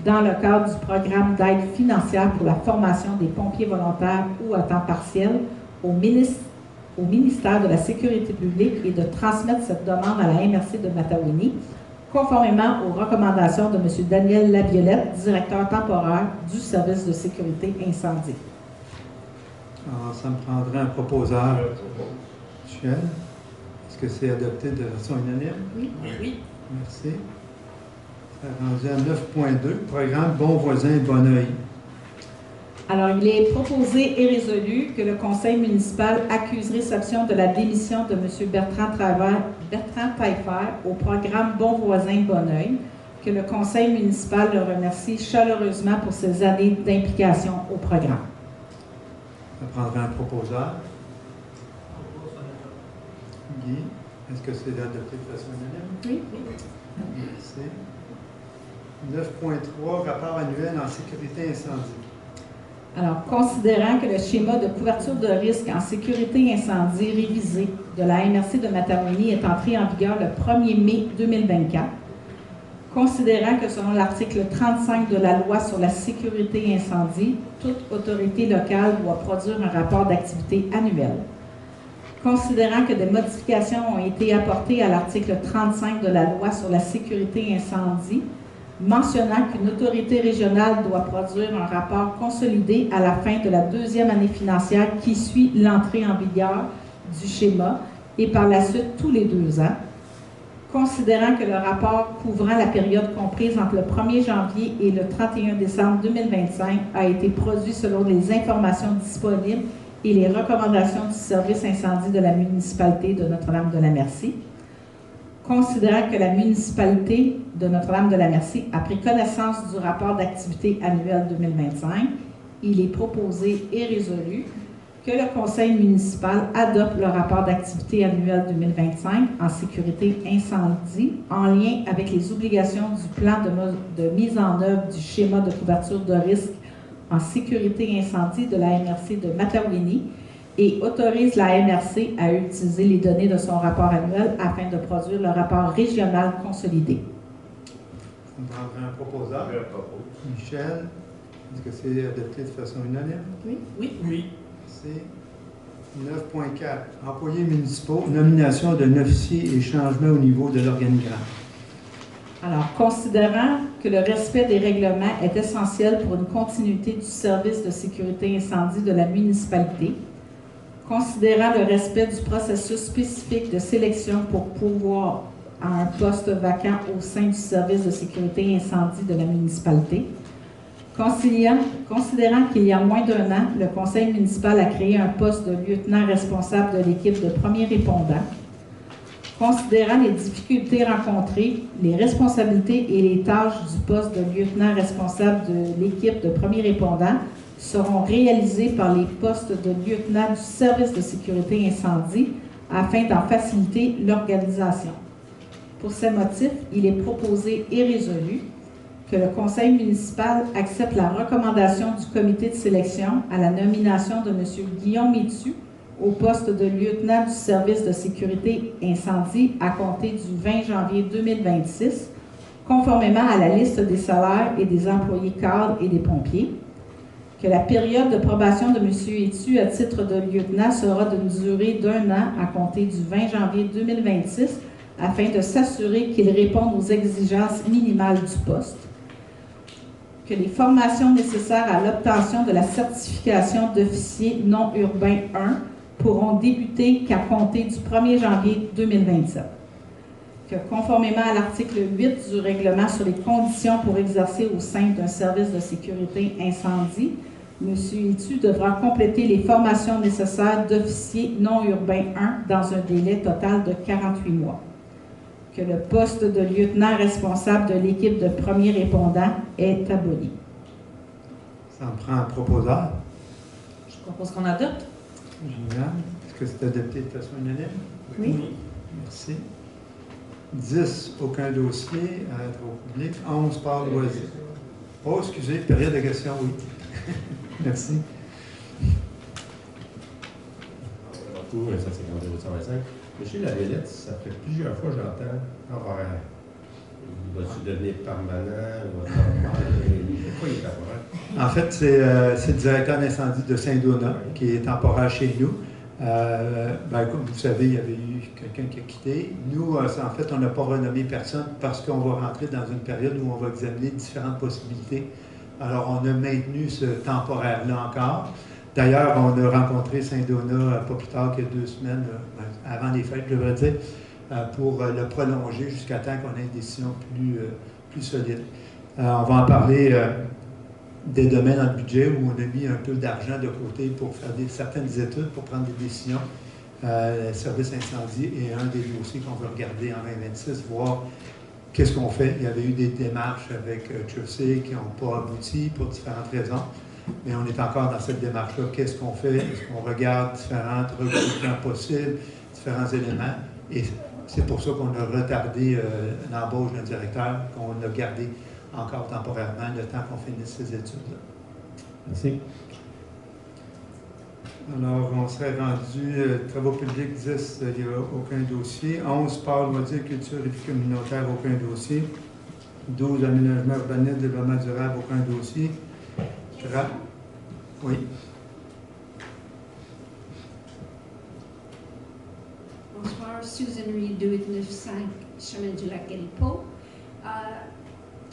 S2: dans le cadre du programme d'aide financière pour la formation des pompiers volontaires ou à temps partiel au ministère de la Sécurité publique et de transmettre cette demande à la MRC de Matawini conformément aux recommandations de M. Daniel Laviolette, directeur temporaire du service de sécurité incendie.
S1: Alors, ça me prendrait un proposeur. Michel, est-ce que c'est adopté de façon unanime?
S5: Oui.
S1: Merci. Ça a rendu à 9.2, programme Bon voisin, bon oeil.
S2: Alors, il est proposé et résolu que le conseil municipal accuse réception de la démission de M. Bertrand Taillefer au programme Bon voisin, bon oeil, que le conseil municipal le remercie chaleureusement pour ses années d'implication au programme.
S1: Ça prendrait un proposeur. Guy, est-ce que c'est adopté de façon unanime?
S2: Oui.
S1: Merci. 9.3, rapport annuel en sécurité incendie.
S2: Alors, considérant que le schéma de couverture de risque en sécurité incendie révisé de la MRC de Matawini est entré en vigueur le 1er mai 2024, considérant que selon l'article 35 de la loi sur la sécurité incendie, toute autorité locale doit produire un rapport d'activité annuel. Considérant que des modifications ont été apportées à l'article 35 de la loi sur la sécurité incendie, mentionnant qu'une autorité régionale doit produire un rapport consolidé à la fin de la deuxième année financière qui suit l'entrée en vigueur du schéma et par la suite tous les 2 ans, considérant que le rapport couvrant la période comprise entre le 1er janvier et le 31 décembre 2025 a été produit selon les informations disponibles et les recommandations du service incendie de la municipalité de Notre-Dame-de-la-Merci, considérant que la municipalité de Notre-Dame-de-la-Merci a pris connaissance du rapport d'activité annuel 2025, il est proposé et résolu que le conseil municipal adopte le rapport d'activité annuel 2025 en sécurité incendie en lien avec les obligations du plan de mise en œuvre du schéma de couverture de risque en sécurité incendie de la MRC de Matawini et autorise la MRC à utiliser les données de son rapport annuel afin de produire le rapport régional consolidé.
S1: On prendrait un proposeur. Michel, est-ce que c'est adopté de façon unanime?
S5: Oui.
S1: C'est 9.4, employés municipaux, nomination d'un officier et changement au niveau de l'organigramme.
S2: Alors, considérant que le respect des règlements est essentiel pour une continuité du service de sécurité incendie de la municipalité, considérant le respect du processus spécifique de sélection pour pourvoir à un poste vacant au sein du service de sécurité incendie de la municipalité, considérant qu'il y a moins d'1 an, le conseil municipal a créé un poste de lieutenant responsable de l'équipe de premiers répondants, considérant les difficultés rencontrées, les responsabilités et les tâches du poste de lieutenant responsable de l'équipe de premiers répondants seront réalisées par les postes de lieutenant du service de sécurité incendie afin d'en faciliter l'organisation. Pour ces motifs, il est proposé et résolu que le conseil municipal accepte la recommandation du comité de sélection à la nomination de M. Guillaume Métu au poste de lieutenant du service de sécurité incendie à compter du 20 janvier 2026, conformément à la liste des salaires et des employés cadres et des pompiers, que la période de probation de M. Métu à titre de lieutenant sera d'une durée d'1 an à compter du 20 janvier 2026 afin de s'assurer qu'il réponde aux exigences minimales du poste, que les formations nécessaires à l'obtention de la certification d'officier non urbain 1 pourront débuter qu'à compter du 1er janvier 2027. Que conformément à l'article 8 du règlement sur les conditions pour exercer au sein d'un service de sécurité incendie, M. Métu devra compléter les formations nécessaires d'officier non urbain 1 dans un délai total de 48 mois. Que le poste de lieutenant responsable de l'équipe de premiers répondants est aboli.
S1: Ça en prend un proposeur.
S5: Je propose qu'on adopte.
S1: Génial. Est-ce que c'est adopté de façon unanime?
S2: Oui.
S1: Merci. 10, aucun dossier à être au public. 11, par loisir. Oh, excusez, période de questions, oui. Merci.
S4: Ça, c'est quand même 225. Monsieur Laviolette, ça fait plusieurs fois que j'entends temporaire. Va-tu devenir permanent? Pourquoi il est temporaire?
S1: En fait, c'est le directeur d'incendie de Saint-Donat qui est temporaire chez nous. Comme vous savez, il y avait eu quelqu'un qui a quitté. Nous, en fait, on n'a pas renommé personne parce qu'on va rentrer dans une période où on va examiner différentes possibilités. Alors, on a maintenu ce temporaire-là encore. D'ailleurs, on a rencontré Saint-Donat pas plus tard que 2 semaines, avant les fêtes, je devrais dire, pour le prolonger jusqu'à temps qu'on ait une décision plus solide. On va en parler dès demain dans le budget où on a mis un peu d'argent de côté pour faire certaines études, pour prendre des décisions. Le service incendie est un des dossiers qu'on va regarder en 2026, voir qu'est-ce qu'on fait. Il y avait eu des démarches avec Chaussée qui n'ont pas abouti pour différentes raisons, mais on est encore dans cette démarche-là. Qu'est-ce qu'on fait? Est-ce qu'on regarde différents recrutements possibles, différents éléments? Et c'est pour ça qu'on a retardé l'embauche d'un directeur, qu'on a gardé encore temporairement le temps qu'on finisse ces études-là.
S4: Merci.
S1: Alors, on serait rendu travaux publics 10, il n'y a aucun dossier. 11, sport, loisirs, culture et vie communautaire, aucun dossier. 12, aménagement urbanisme, développement durable, aucun dossier. Oui.
S7: Bonsoir, Susan Reed, 289 Chemin du Lac Galipo.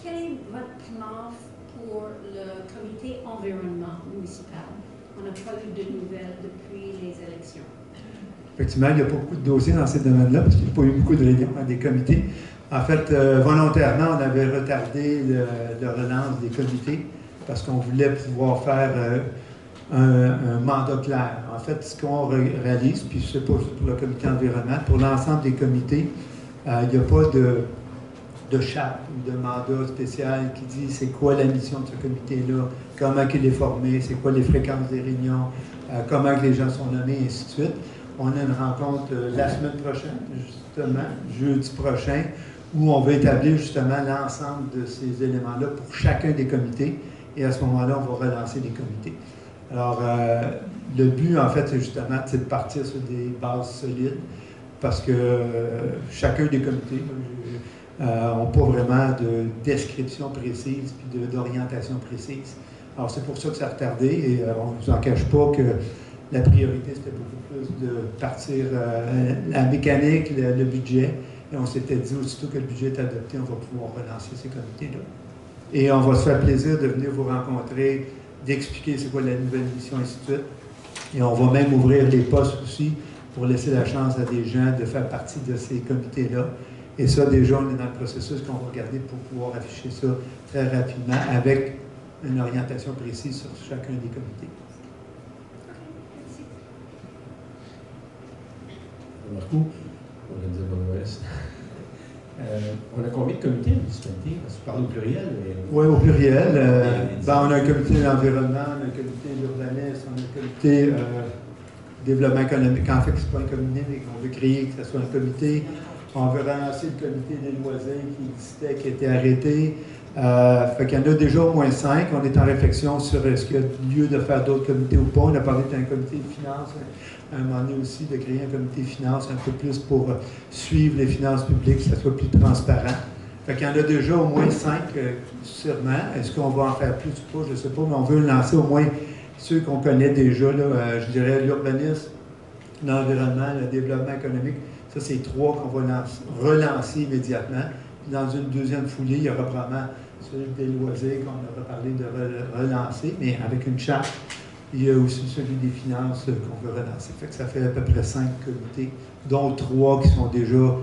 S7: Quel est votre plan pour le comité environnement municipal? On n'a pas eu de nouvelles depuis les élections.
S1: Effectivement, il n'y a pas beaucoup de dossiers dans ces domaines-là parce qu'il n'y a pas eu beaucoup de réunions dans des comités. En fait, volontairement, on avait retardé le relance des comités parce qu'on voulait pouvoir faire un mandat clair. En fait, ce qu'on réalise, puis ce n'est pas juste pour le comité environnement, pour l'ensemble des comités, il n'y a pas de charte ou de mandat spécial qui dit c'est quoi la mission de ce comité-là, comment il est formé, c'est quoi les fréquences des réunions, comment que les gens sont nommés, et ainsi de suite. On a une rencontre la semaine prochaine, justement, jeudi prochain, où on va établir justement l'ensemble de ces éléments-là pour chacun des comités. Et à ce moment-là, on va relancer les comités. Alors, le but, en fait, c'est justement de partir sur des bases solides parce que chacun des comités n'ont pas vraiment de description précise puis d'orientation précise. Alors, c'est pour ça que ça a retardé et on ne vous en cache pas que la priorité, c'était beaucoup plus de partir la mécanique, le budget. Et on s'était dit, aussitôt que le budget est adopté, on va pouvoir relancer ces comités-là. Et on va se faire plaisir de venir vous rencontrer, d'expliquer c'est quoi la nouvelle mission, et ainsi de suite. Et on va même ouvrir les postes aussi pour laisser la chance à des gens de faire partie de ces comités-là. Et ça, déjà, on est dans le processus qu'on va regarder pour pouvoir afficher ça très rapidement avec une orientation précise sur chacun des comités.
S4: Marco, on va dire bonne OS. On a combien de comités de municipalité? Parce que tu parles au pluriel. Mais...
S1: Oui, au pluriel. On a un comité de l'environnement, on a un comité d'urbanisme, on a un comité développement économique. En fait, ce n'est pas un comité, mais qu'on veut créer que ce soit un comité. On veut relancer le comité des loisirs qui existait, qui était arrêté. Fait qu'il y en a déjà au moins 5. On est en réflexion sur est-ce qu'il y a lieu de faire d'autres comités ou pas. On a parlé d'un comité de finances, à un moment donné aussi, de créer un comité de finances un peu plus pour suivre les finances publiques, que ça soit plus transparent. Fait qu'il y en a déjà au moins 5, sûrement. Est-ce qu'on va en faire plus ou pas, je ne sais pas, mais on veut lancer au moins ceux qu'on connaît déjà, là, je dirais l'urbanisme, l'environnement, le développement économique. Ça, c'est 3 qu'on va relancer immédiatement. Puis dans une deuxième foulée, il y aura probablement celui des loisirs qu'on aura parlé de relancer, mais avec une charte. Il y a aussi celui des finances qu'on veut relancer. Fait que ça fait à peu près 5 comités, dont 3 qui sont déjà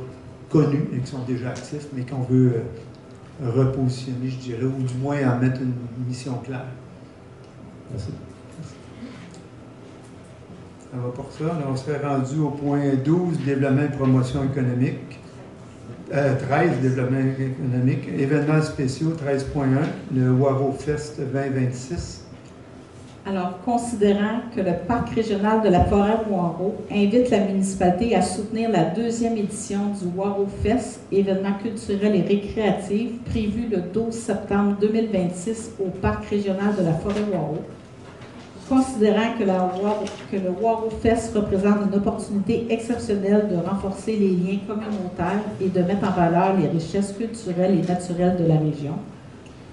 S1: connus et qui sont déjà actifs, mais qu'on veut repositionner, je dirais, ou du moins en mettre une mission claire.
S4: Merci.
S1: Ça va pour ça. Là, on serait rendu au point 12, développement et promotion économique. 13, développement économique. Événements spéciaux, 13.1, le Waro Fest 2026.
S2: Alors, considérant que le Parc régional de la Forêt-Waro invite la municipalité à soutenir la 2e édition du Waro Fest, événement culturel et récréatif, prévu le 12 septembre 2026 au Parc régional de la Forêt-Waro, considérant que le Waro Fest représente une opportunité exceptionnelle de renforcer les liens communautaires et de mettre en valeur les richesses culturelles et naturelles de la région.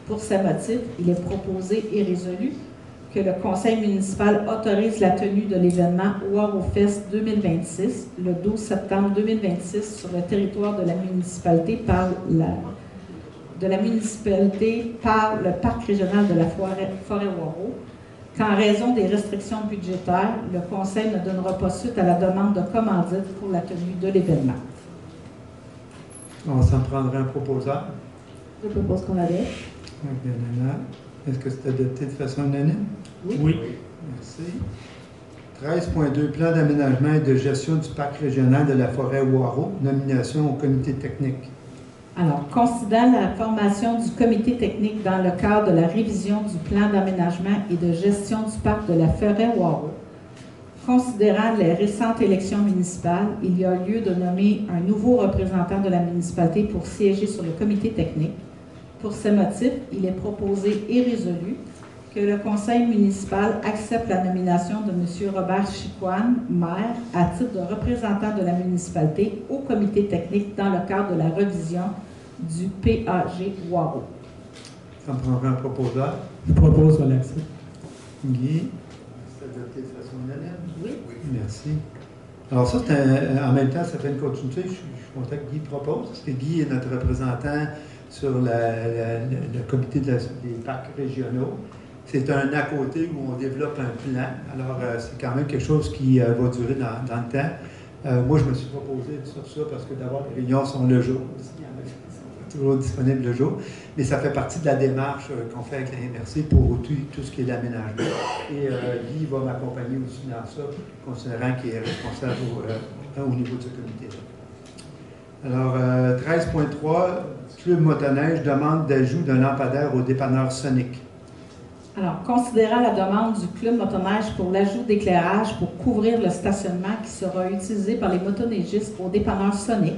S2: Pour ces motifs, il est proposé et résolu que le conseil municipal autorise la tenue de l'événement WaroFest 2026, le 12 septembre 2026, sur le territoire de la municipalité par le parc régional de la forêt Waro, qu'en raison des restrictions budgétaires, le conseil ne donnera pas suite à la demande de commandite pour la tenue de l'événement.
S1: On s'en prendrait un proposeur.
S2: Je propose qu'on l'adopte.
S1: Est-ce que c'est adopté de façon unanime?
S3: Oui.
S1: Merci. 13.2, plan d'aménagement et de gestion du parc régional de la forêt Waro, nomination au comité technique.
S2: Alors, considérant la formation du comité technique dans le cadre de la révision du plan d'aménagement et de gestion du parc de la forêt Waro, considérant les récentes élections municipales, il y a lieu de nommer un nouveau représentant de la municipalité pour siéger sur le comité technique. Pour ces motifs, il est proposé et résolu que le conseil municipal accepte la nomination de M. Robert Chicoine, maire, à titre de représentant de la municipalité au comité technique dans le cadre de la révision du PAG Waro.
S1: Ça me prendrait un proposeur.
S3: Je propose qu'on l'accepte.
S1: Guy, c'est adopté de façon unanime?
S2: Oui.
S1: Merci. Alors ça, en même temps, ça fait une continuité. Je suis content que Guy propose, parce que Guy est notre représentant sur le comité des parcs régionaux. C'est un à côté où on développe un plan. Alors, c'est quand même quelque chose qui va durer dans le temps. Moi, je me suis proposé sur ça parce que d'abord, les réunions sont le jour. Ils sont toujours disponibles le jour. Mais ça fait partie de la démarche qu'on fait avec la MRC pour tout ce qui est l'aménagement. Et Guy va m'accompagner aussi dans ça, considérant qu'il est responsable au niveau de ce comité-là. Alors, 13.3, Club Motoneige demande d'ajout d'un lampadaire au dépanneur Sonic.
S2: Alors, considérant la demande du Club Motoneige pour l'ajout d'éclairage pour couvrir le stationnement qui sera utilisé par les motoneigistes au dépanneur Sonic,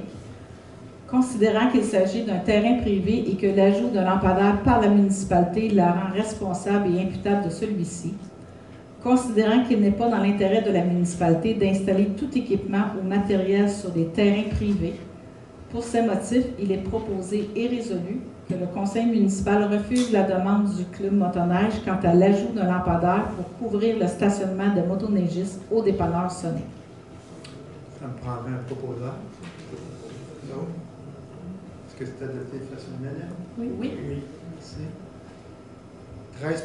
S2: considérant qu'il s'agit d'un terrain privé et que l'ajout d'un lampadaire par la municipalité la rend responsable et imputable de celui-ci, considérant qu'il n'est pas dans l'intérêt de la municipalité d'installer tout équipement ou matériel sur des terrains privés, pour ces motifs, il est proposé et résolu que le conseil municipal refuse la demande du Club Motoneige quant à l'ajout d'un lampadaire pour couvrir le stationnement des motoneigistes au dépanneur Sonic.
S1: Ça me prendrait un proposeur. Non. Est-ce que c'est adopté de façon unanime?
S2: Oui.
S1: Merci.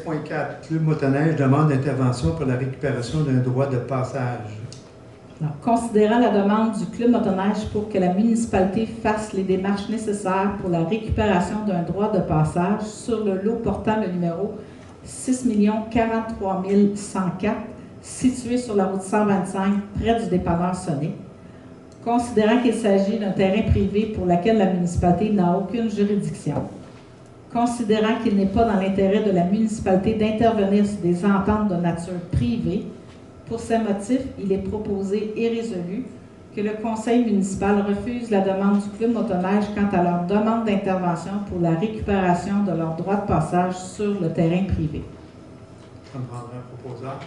S1: 13.4, Club Motoneige demande intervention pour la récupération d'un droit de passage.
S2: Alors, considérant la demande du Club Motoneige pour que la municipalité fasse les démarches nécessaires pour la récupération d'un droit de passage sur le lot portant le numéro 6 043 104, situé sur la route 125, près du dépanneur Sonic, considérant qu'il s'agit d'un terrain privé pour lequel la municipalité n'a aucune juridiction, considérant qu'il n'est pas dans l'intérêt de la municipalité d'intervenir sur des ententes de nature privée. Pour ces motifs, il est proposé et résolu que le conseil municipal refuse la demande du Club Motoneige quant à leur demande d'intervention pour la récupération de leur droit de passage sur le terrain privé.
S1: Ça me prendrait un proposeur.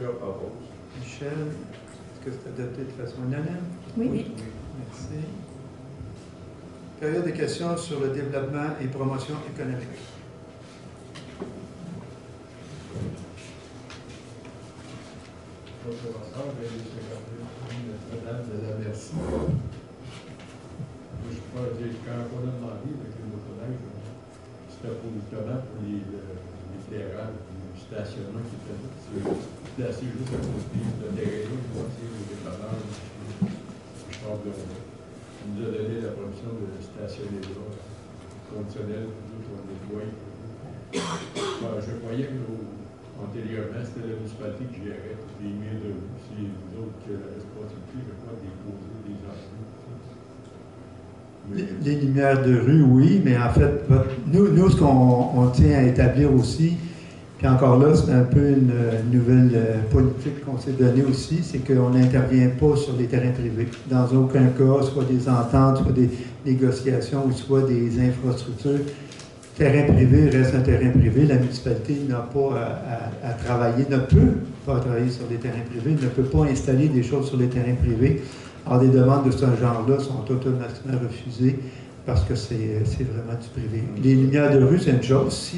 S4: Je propose.
S1: Michel, est-ce que c'est adopté de façon unanime?
S2: Oui.
S1: Merci. Période de questions sur le développement et promotion économique.
S8: Madame de la Merci. Je sais pas, quand on a demandé avec les motoneige, c'était pour justement pour l'éclairage, le stationnement qui était là. C'est placé juste à côté de terrain, une moitié au dépanneur. Je pense qu'on nous a donné la permission de stationner là, conditionnel, pour nous, on nettoie. Je croyais que antérieurement, c'était la municipalité qui gérait les miens de rue. C'est nous autres qui avons la responsabilité, je crois, de déposer des enjeux.
S1: Les lumières de rue, oui, mais en fait, nous ce qu'on tient à établir aussi, puis encore là, c'est un peu une nouvelle politique qu'on s'est donnée aussi, c'est qu'on n'intervient pas sur les terrains privés. Dans aucun cas, soit des ententes, soit des négociations, ou soit des infrastructures. Terrain privé reste un terrain privé. La municipalité n'a pas à travailler, ne peut pas travailler sur des terrains privés, ne peut pas installer des choses sur les terrains privés. Alors, des demandes de ce genre-là sont automatiquement refusées parce que c'est vraiment du privé. Les lumières de rue, c'est une chose.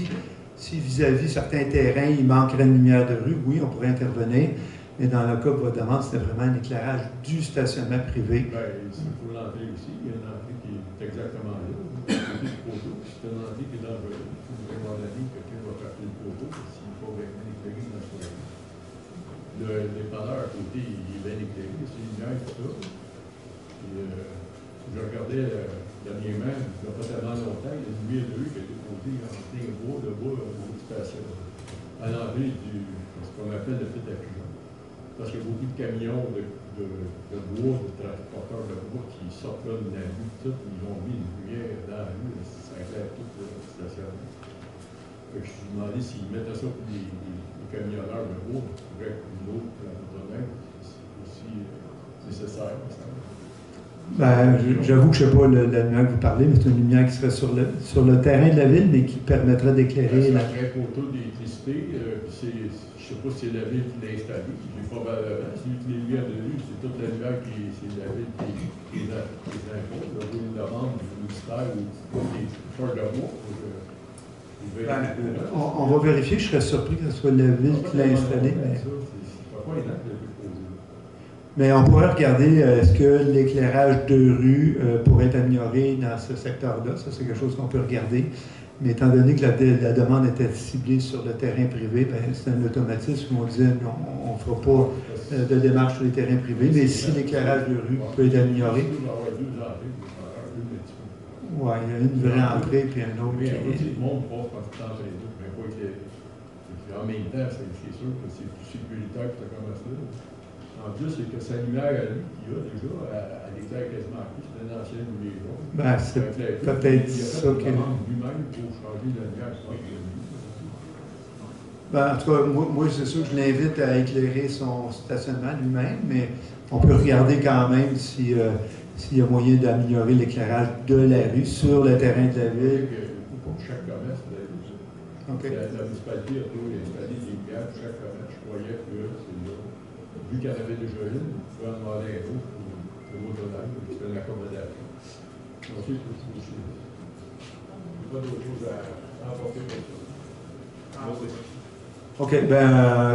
S1: Si vis-à-vis certains terrains, il manquerait une lumière de rue, oui, on pourrait intervenir. Mais dans le cas de votre demande, c'était vraiment un éclairage du stationnement privé.
S8: Bien, il faut l'entrée aussi. Il y a une entrée qui est exactement là. C'est le poteau. C'est une entrée qui est dangereuse. Il faut vraiment donner que quelqu'un va faire le poteau, s'il ne faut vraiment éclairer dans ce coin. Le dépanneur à côté, il est bien éclairé. C'est une lumière, tout ça. Puis, je regardais dernièrement, il n'y a pas tellement longtemps, il y a une lumière de rue qui a été posée en plein bois, de bois, au station, à l'entrée du, ce qu'on appelle le fil à pigeon. Parce qu'il y a beaucoup de camions de bois, de transporteurs de bois qui sortent là de la rue, tout, ils ont mis une lumière dans la rue, ça éclaire toute la station. Je me suis demandé s'ils mettaient ça pour les camionneurs de bois, avec une autre motoneige, c'est aussi nécessaire, me semble.
S1: Ben, j'avoue que je ne sais pas la lumière que vous parlez, mais c'est une lumière qui serait sur le terrain de la ville, mais qui permettrait d'éclairer.
S8: C'est un vrai poteau d'électricité, je ne sais pas si c'est la ville qui l'a installé, j'ai probablement, si les lumières de rue, c'est toute la lumière c'est la ville qui les impose, là, vous une demande du ministère ou des forces de bois.
S1: On va vérifier, je serais surpris que ce soit la ville qui l'a installé. Mais on pourrait regarder, est-ce que l'éclairage de rue pourrait être amélioré dans ce secteur-là? Ça, c'est quelque chose qu'on peut regarder. Mais étant donné que la demande était ciblée sur le terrain privé, c'est un automatisme où on disait on ne fera pas de démarche sur les terrains privés. Mais si l'éclairage de rue peut être amélioré. Oui, il y a une vraie entrée puis un autre.
S8: Mais le monde passe par tout le temps les deux, mais pas éclairé. En même temps, c'est sûr que c'est plus sécuritaire que ça comme ça. En plus, c'est que sa lumière à lui qu'il a déjà, elle éclaire quasiment plus. C'est une ancienne lumière.
S1: Ben, c'est peut-être ça que.
S8: Lui-même pour changer la lumière.
S1: Ben, en tout cas, moi c'est sûr que je l'invite à éclairer son stationnement lui-même, mais on peut regarder quand même s'il y a moyen d'améliorer l'éclairage de la rue sur le terrain de la ville.
S8: Pour chaque commerce,
S1: Okay.
S8: La municipalité a installé des lumières pour chaque commerce. Je croyais que c'est là. Vu qu'il y en avait déjà une, on pouvait en demander un autre pour le motoneige, c'était une accommodation. Ensuite, il n'y a pas d'autre chose à apporter pour ça.
S1: OK,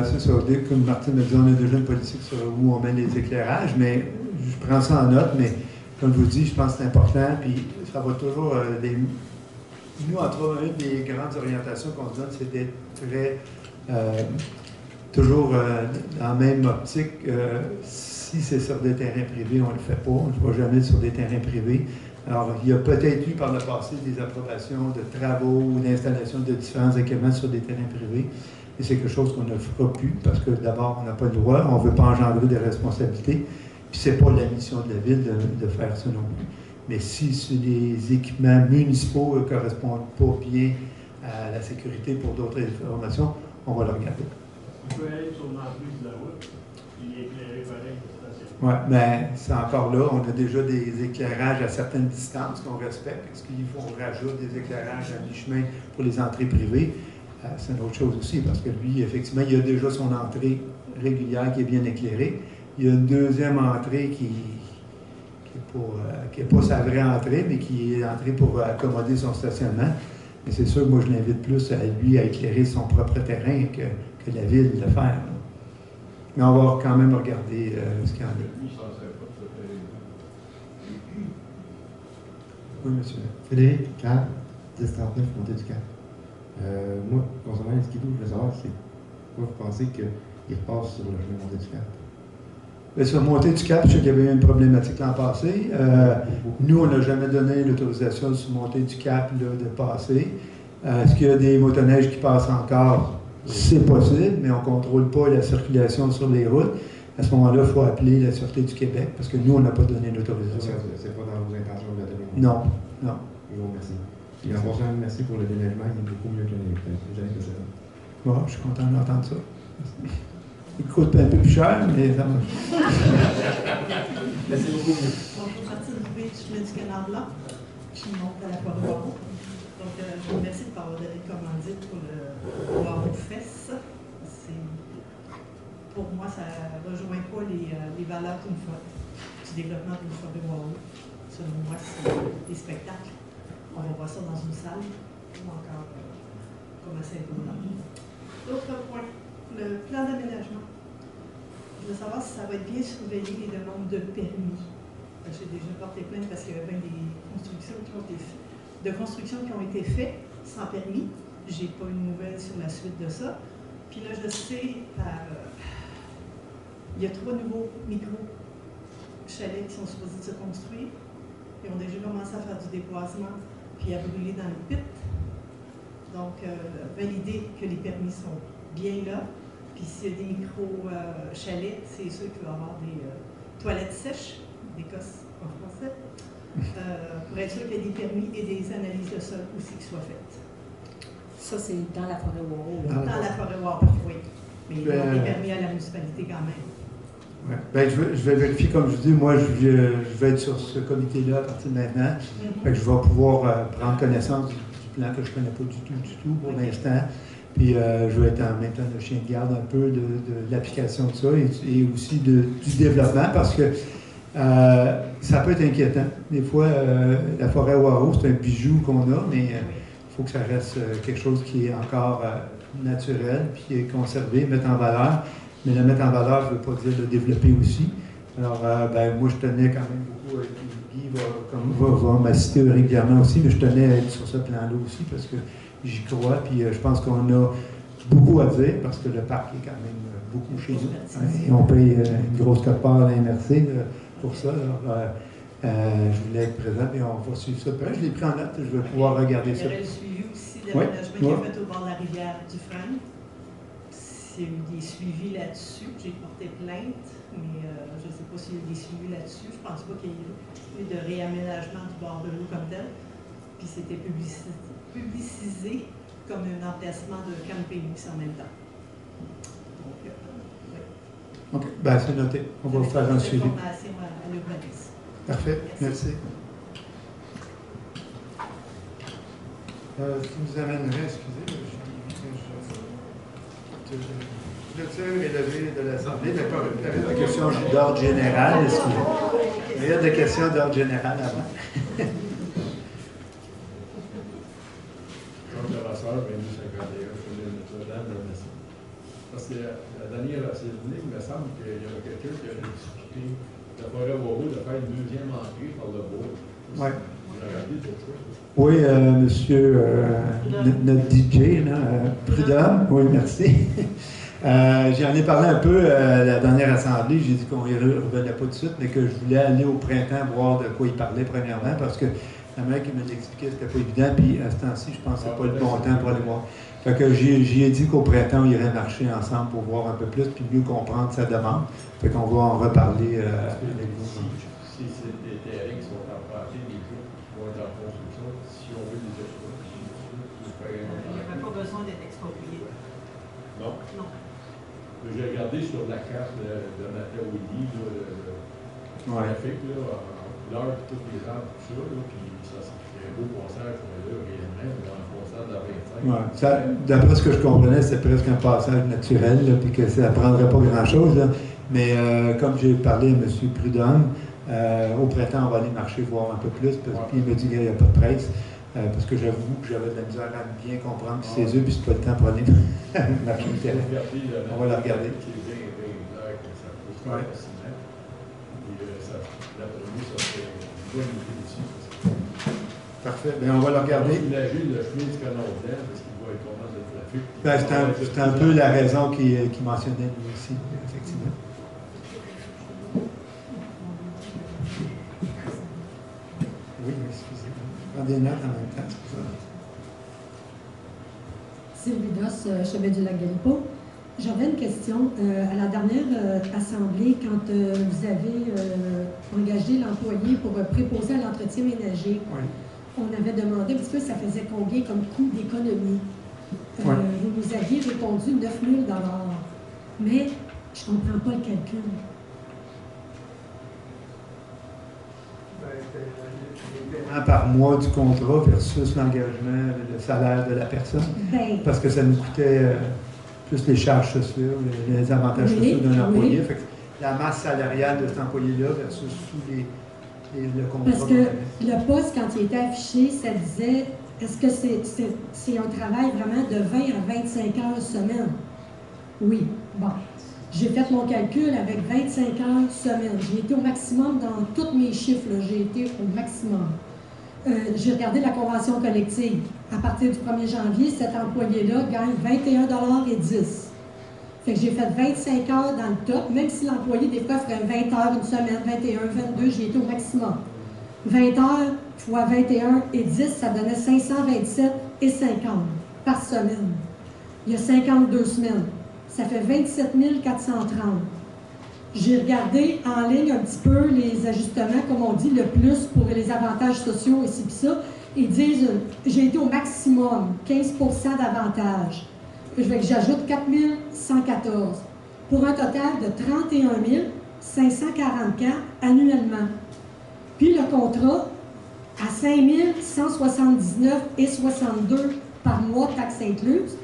S1: c'est ça. Dès que Martine a dit, on a déjà une politique sur où on met les éclairages, mais je prends ça en note, mais comme je vous dis, je pense que c'est important, puis ça va toujours Nous, entre une des grandes orientations qu'on se donne, c'est d'être très toujours dans la même optique. Si c'est sur des terrains privés, on ne le fait pas. On ne le fera jamais sur des terrains privés. Alors, il y a peut-être eu par le passé des approbations de travaux ou d'installation de différents équipements sur des terrains privés. Et c'est quelque chose qu'on ne fera plus parce que d'abord, on n'a pas le droit, on ne veut pas engendrer des responsabilités. Puis ce n'est pas la mission de la ville de faire ça non plus. Mais si les équipements municipaux ne correspondent pas bien à la sécurité pour d'autres informations, on va le regarder.
S9: On peut aller sur l'entrée de la route, il est éclairé pareil pour stationner.
S1: Oui, mais c'est encore là, on a déjà des éclairages à certaines distances qu'on respecte. Est-ce qu'il faut qu'on rajoute des éclairages à mi-chemin pour les entrées privées? C'est une autre chose aussi, parce que lui, effectivement, il a déjà son entrée régulière qui est bien éclairée. Il y a une deuxième entrée qui n'est pas sa vraie entrée, mais qui est entrée pour accommoder son stationnement. Mais c'est sûr, moi, je l'invite plus à lui à éclairer son propre terrain que la ville de le faire. Là. Mais on va quand même regarder ce qu'il y en a. Oui, monsieur.
S10: Frédéric, Claire, 1039, Montée du Cap. Moi, concernant les skidoo, je voulais savoir, c'est quoi vous pensez qu'il repasse sur le chemin Montée du Cap?
S1: Bien, sur Montée du Cap, je sais qu'il y avait eu une problématique l'an passé. Nous, on n'a jamais donné l'autorisation sur Montée du Cap là, de passer. Est-ce qu'il y a des motoneiges qui passent encore? C'est possible, mais on ne contrôle pas la circulation sur les routes. À ce moment-là, il faut appeler la Sûreté du Québec, parce que nous, on n'a pas donné l'autorisation.
S10: C'est pas dans vos intentions de la donner?
S1: Non, non.
S10: Je vous remercie. Et en passant, merci pour le déneigement, il est beaucoup mieux que les années précédentes.
S1: Bon, je suis content d'entendre ça. Il coûte un peu plus cher, mais ça va.
S10: Merci beaucoup.
S11: Bonjour, Martine Dubé, je suis du Canard Blanc, qui monte à la Poire-Boireau. Donc, je vous remercie de m'avoir donné le commandite pour le Boireau Fest. Pour moi, ça ne rejoint pas les valeurs du développement d'une forêt Boireau. Selon moi, c'est des spectacles. On va voir ça dans une salle ou encore comme à Saint-Paul. L'autre point, le plan d'aménagement. Je veux savoir si ça va être bien surveillé le nombre de permis. J'ai déjà porté plainte parce qu'il y avait des constructions qui ont été faites sans permis. Je n'ai pas une nouvelle sur la suite de ça. Puis là, je sais, il y a 3 nouveaux micro-chalets qui sont supposés se construire. Ils ont déjà commencé à faire du déboisement puis à brûler dans le pit. Donc, valider que les permis sont bien là. Puis s'il y a des micro-chalets, c'est sûr qu'il va y avoir des toilettes sèches, d'Écosse en français, pour être sûr qu'il y ait des permis et des analyses de sol aussi qui soient faites.
S2: Ça, c'est dans la forêt Waro.
S11: Dans la forêt Waro, oui. Mais il y a des permis à la municipalité quand même.
S1: Ouais. Ben, je vais vérifier, comme je dis, moi, je vais être sur ce comité-là à partir de maintenant. Fait que je vais pouvoir prendre connaissance du plan que je ne connais pas du tout pour l'instant. Puis je vais être en même temps le chien de garde un peu de l'application de ça et aussi du développement parce que ça peut être inquiétant. Des fois, la forêt Waro, c'est un bijou qu'on a, mais il faut que ça reste quelque chose qui est encore naturel, puis qui est conservé, mettre en valeur. Mais le mettre en valeur, je ne veux pas dire le développer aussi. Alors, moi, je tenais quand même beaucoup, Guy va m'assister régulièrement aussi, mais je tenais à être sur ce plan-là aussi parce que j'y crois, puis je pense qu'on a beaucoup à dire parce que le parc est quand même beaucoup chez nous. Hein, et on paye une grosse cote-part à la MRC pour ça. Alors, je voulais être présent et on va suivre ça. Je l'ai pris en note, je vais pouvoir regarder ça.
S11: Il y aurait le suivi aussi de l'aménagement qui est fait au bord de la rivière du Frêne. Il y a eu des suivis là-dessus. J'ai porté plainte, mais je ne sais pas s'il y a eu des suivis là-dessus. Je ne pense pas qu'il y ait eu de réaménagement du bord de l'eau comme tel. Puis c'était publicisé comme un emplacement de camping aussi en même temps. Donc, oui.
S1: OK. Ben, c'est noté. On va vous faire un suivi.
S11: Information à l'urbanisme.
S1: Parfait. Merci. Ce qui nous amènerait, excusez, clôture élevée de l'Assemblée. D'accord. Il y avait des questions d'ordre général. Il y a des questions d'ordre général avant.
S8: Parce que la dernière assemblée, il me semble qu'il y avait quelqu'un qui a discuté de la forêt Waro de faire une deuxième entrée par le bois.
S1: Oui.
S8: Vous
S1: Oui, monsieur, notre DJ, Prud'homme, oui, merci. J'en ai parlé un peu à la dernière assemblée, j'ai dit qu'on ne revenait pas tout de suite, mais que je voulais aller au printemps voir de quoi il parlait premièrement, parce que la manière qu'il me l'expliquait, c'était pas évident, puis à ce temps-ci, je pense que c'est pas le bon temps pour aller voir. Fait que j'y ai dit qu'au printemps, on irait marcher ensemble pour voir un peu plus, puis mieux comprendre sa demande. Fait qu'on va en reparler avec vous.
S8: Si c'est des terrains qui sont empruntés, des gens qui vont être en construction, si on veut des exploitations,
S11: Il n'y aurait pas besoin d'être exproprié.
S8: Non.
S11: Non.
S8: J'ai regardé sur la carte de Matteo Willy, le graphique, en couleur, puis tous les arbres, tout ça, puis ça serait un beau passage, là, réellement, dans le passage de la 25.
S1: Ouais, d'après ce que je comprenais, c'est presque un passage naturel, là, puis que ça ne prendrait pas grand-chose. Mais comme j'ai parlé à M. Prud'homme, au printemps, on va aller marcher, voir un peu plus, puis il me dit qu'il n'y a pas de presse, parce que j'avoue que j'avais de la misère à bien comprendre ses yeux, puis c'est pas le temps pour aller marcher le terrain. On va la regarder.
S8: Ouais.
S1: Parfait. Bien, on va le regarder. C'est un peu la raison qu'il mentionnait lui aussi, effectivement. Oui, excusez-moi. Prends des notes en même temps, c'est ça.
S12: Sylvie Doss, chemin du lac Galipo. J'avais une question. À la dernière assemblée, quand vous avez engagé l'employé pour préposer à l'entretien ménager, on avait demandé un petit peu ça faisait combien comme coût d'économie. Vous nous aviez répondu 9 000 $. Mais je ne comprends pas le calcul.
S1: Par mois du contrat versus l'engagement, le salaire de la personne. Parce que ça nous coûtait plus les charges sociales, les avantages sociaux d'un employé. Fait que la masse salariale de cet employé-là versus tous le contrat.
S12: Parce que le poste, quand il était affiché, ça disait est-ce que c'est un travail vraiment de 20 à 25 heures semaine? Oui. Bon. J'ai fait mon calcul avec 25 heures semaine. J'ai été au maximum dans tous mes chiffres, là. J'ai été au maximum. J'ai regardé la convention collective. À partir du 1er janvier, cet employé-là gagne 21,10 $. Fait que j'ai fait 25 heures dans le top, même si l'employé, des fois, ferait 20 heures une semaine, 21, 22, j'ai été au maximum. 20 heures fois 21,10, ça donnait 527,50 $ par semaine. Il y a 52 semaines. Ça fait 27 430. J'ai regardé en ligne un petit peu les ajustements, comme on dit, le plus pour les avantages sociaux et ci pis ça. Ils disent, j'ai été au maximum, 15 % d'avantages. J'ajoute 4 114 pour un total de 31 544 annuellement. Puis le contrat, à 5 179,62 par mois, taxes incluses,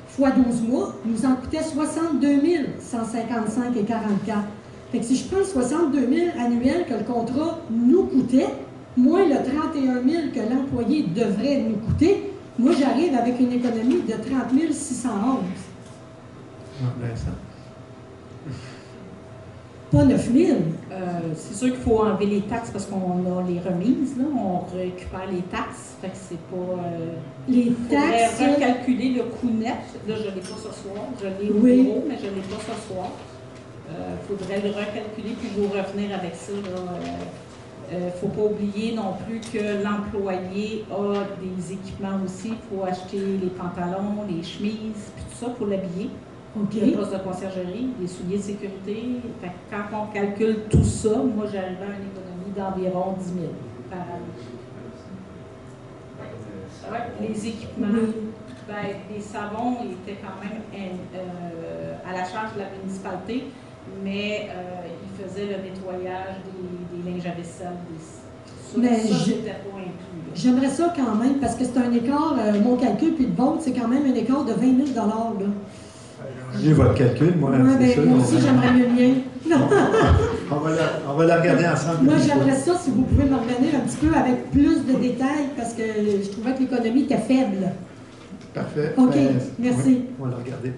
S12: fois 12 mois, nous en coûtait 62 155,44. Fait que si je prends le 62 000 annuel que le contrat nous coûtait, moins le 31 000 que l'employé devrait nous coûter, moi j'arrive avec une économie de 30 611. Pas 9 000.
S2: C'est sûr qu'il faut enlever les taxes parce qu'on a les remises, là. On récupère les taxes, fait que c'est pas...
S12: les taxes...
S2: Il faudrait recalculer le coût net. Là, je ne l'ai pas ce soir. Je l'ai au
S12: oui.
S2: bureau, mais je ne l'ai pas ce soir. Il faudrait le recalculer puis vous revenir avec ça. Il ne faut pas oublier non plus que l'employé a des équipements aussi. Il faut acheter les pantalons, les chemises, puis tout ça pour l'habiller.
S12: Okay.
S2: Le poste de conciergerie, les souliers de sécurité. Fait que quand on calcule tout ça, moi j'arrive à une économie d'environ 10 000 par année. Ouais, les équipements, ben, les savons étaient quand même à la charge de la municipalité, mais ils faisaient le nettoyage des linges à vaisselle.
S12: Mais
S2: ça c'était pas inclus.
S12: J'aimerais ça quand même, parce que c'est un écart, mon calcul puis le vôtre, c'est quand même un écart de 20 000 là.
S1: J'ai votre calcul, moi.
S12: Ouais, ben,
S1: sûr,
S12: moi aussi, j'aimerais mieux le mien.
S1: On va la regarder ensemble.
S12: Moi, j'aimerais ça, si vous pouvez me revenir un petit peu avec plus de détails, parce que je trouvais que l'économie était faible.
S1: Parfait.
S12: OK, merci.
S1: Oui, on va la regarder.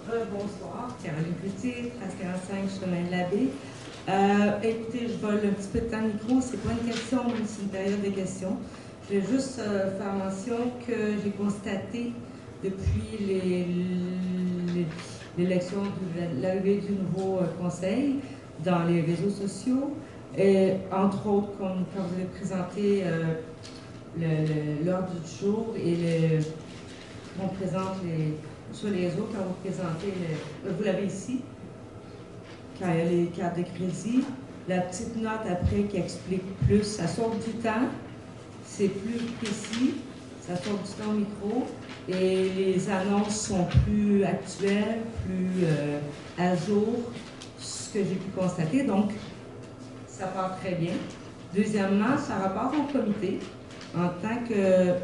S6: Bonsoir, Caroline Cloutier, 1345 Chemin de l'Abbé. Écoutez, je vole un petit peu de temps de micro, c'est pas une question, mais c'est une période de questions. Je vais juste faire mention que j'ai constaté depuis l'élection, l'arrivée du nouveau conseil dans les réseaux sociaux, et entre autres, comme quand vous avez présenté l'ordre du jour et on présente sur les réseaux, quand vous présentez, vous l'avez ici, quand il y a les cartes de crédit, la petite note après qui explique plus, ça sort du temps. C'est plus précis, ça sort du temps au micro et les annonces sont plus actuelles, plus à jour, ce que j'ai pu constater. Donc, ça part très bien. Deuxièmement, ça rapporte au comité en tant que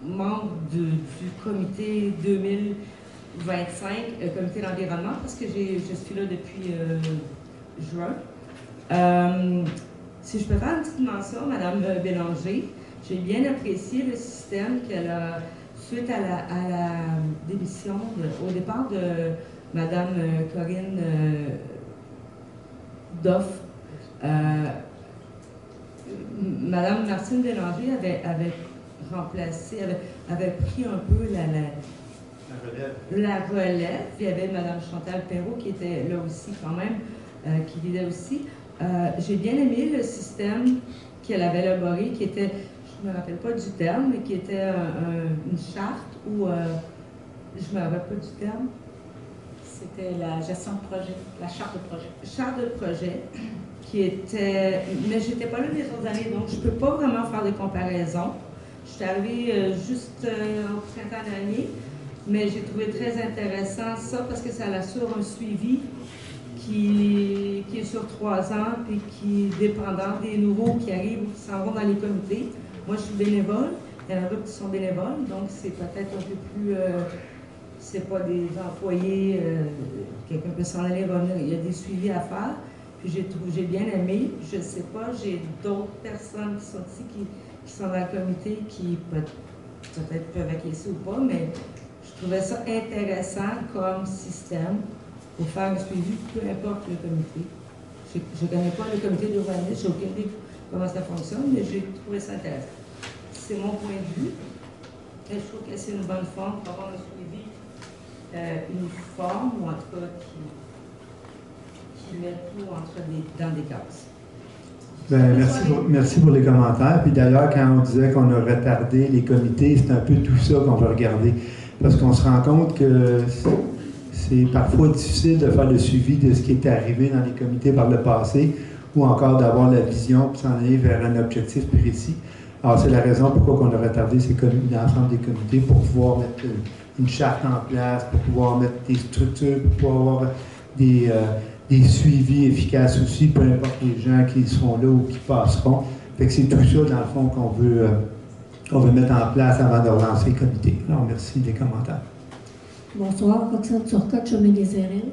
S6: membre du comité 2025, comité d'environnement, parce que je suis là depuis juin. Si je peux faire une petite mention, Mme Bélanger, j'ai bien apprécié le système qu'elle a, suite à la démission, au départ de Mme Corinne Doff. Mme Martine Bélanger avait remplacé, avait pris un peu la relève. Il y avait Mme Chantal Perrault qui était là aussi quand même, qui l'idait aussi. J'ai bien aimé le système qu'elle avait élaboré, qui était, je ne me rappelle pas du terme, mais qui était une charte ou, je ne me rappelle pas du terme.
S2: C'était la gestion de projet, la charte de projet.
S6: Charte de projet, qui était, mais je n'étais pas là les autres années, donc je ne peux pas vraiment faire de comparaison. Je suis arrivée juste au printemps dernier, mais j'ai trouvé très intéressant ça parce que ça assure un suivi qui est sur 3 ans et qui est dépendant des nouveaux qui arrivent ou qui s'en vont dans les comités. Moi, je suis bénévole. Il y en a d'autres qui sont bénévoles, donc c'est peut-être un peu plus... c'est pas des employés, quelqu'un peut s'en aller, revenir. Il y a des suivis à faire. Puis j'ai bien aimé. Je ne sais pas, j'ai d'autres personnes qui sont ici, qui sont dans le comité, qui peut-être peuvent acquiescer ou pas, mais je trouvais ça intéressant comme système pour faire un suivi, peu importe le comité. Je ne connais pas le comité d'urbanisme, je n'ai aucune idée comment ça fonctionne, mais j'ai trouvé ça intéressant. C'est mon point de vue. Et je trouve que c'est une bonne forme pour avoir un suivi uniforme, ou en tout cas qui met tout dans des cases.
S1: Ben, merci pour les commentaires. Puis d'ailleurs, quand on disait qu'on a retardé les comités, c'est un peu tout ça qu'on va regarder. Parce qu'on se rend compte que c'est parfois difficile de faire le suivi de ce qui est arrivé dans les comités par le passé, ou encore d'avoir la vision et s'en aller vers un objectif précis. Alors, c'est la raison pourquoi on a retardé l'ensemble des comités, pour pouvoir mettre une charte en place, pour pouvoir mettre des structures, pour pouvoir avoir des suivis efficaces aussi, peu importe les gens qui seront là ou qui passeront. Fait que c'est tout ça, dans le fond, qu'on veut mettre en place avant de relancer le comité. Alors, merci des commentaires.
S12: Bonsoir, Roxane Turcotte, Chemin des Airelles.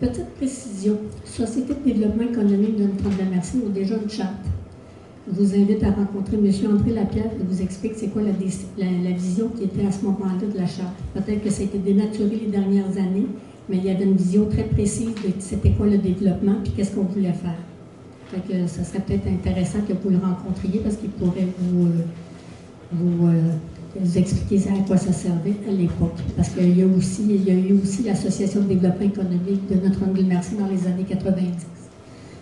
S12: Petite précision. Société de développement économique de Notre-Dame-de-Merci a déjà une charte. Je vous invite à rencontrer M. André Lapierre qui vous explique c'est quoi la vision qui était à ce moment-là de la charte. Peut-être que ça a été dénaturé les dernières années, mais il y avait une vision très précise de c'était quoi le développement et qu'est-ce qu'on voulait faire. Fait que ça serait peut-être intéressant que vous le rencontriez parce qu'il pourrait vous expliquer à quoi ça servait à l'époque. Parce qu'il y a eu aussi l'Association de développement économique de Notre-Dame-de-Merci dans les années 90.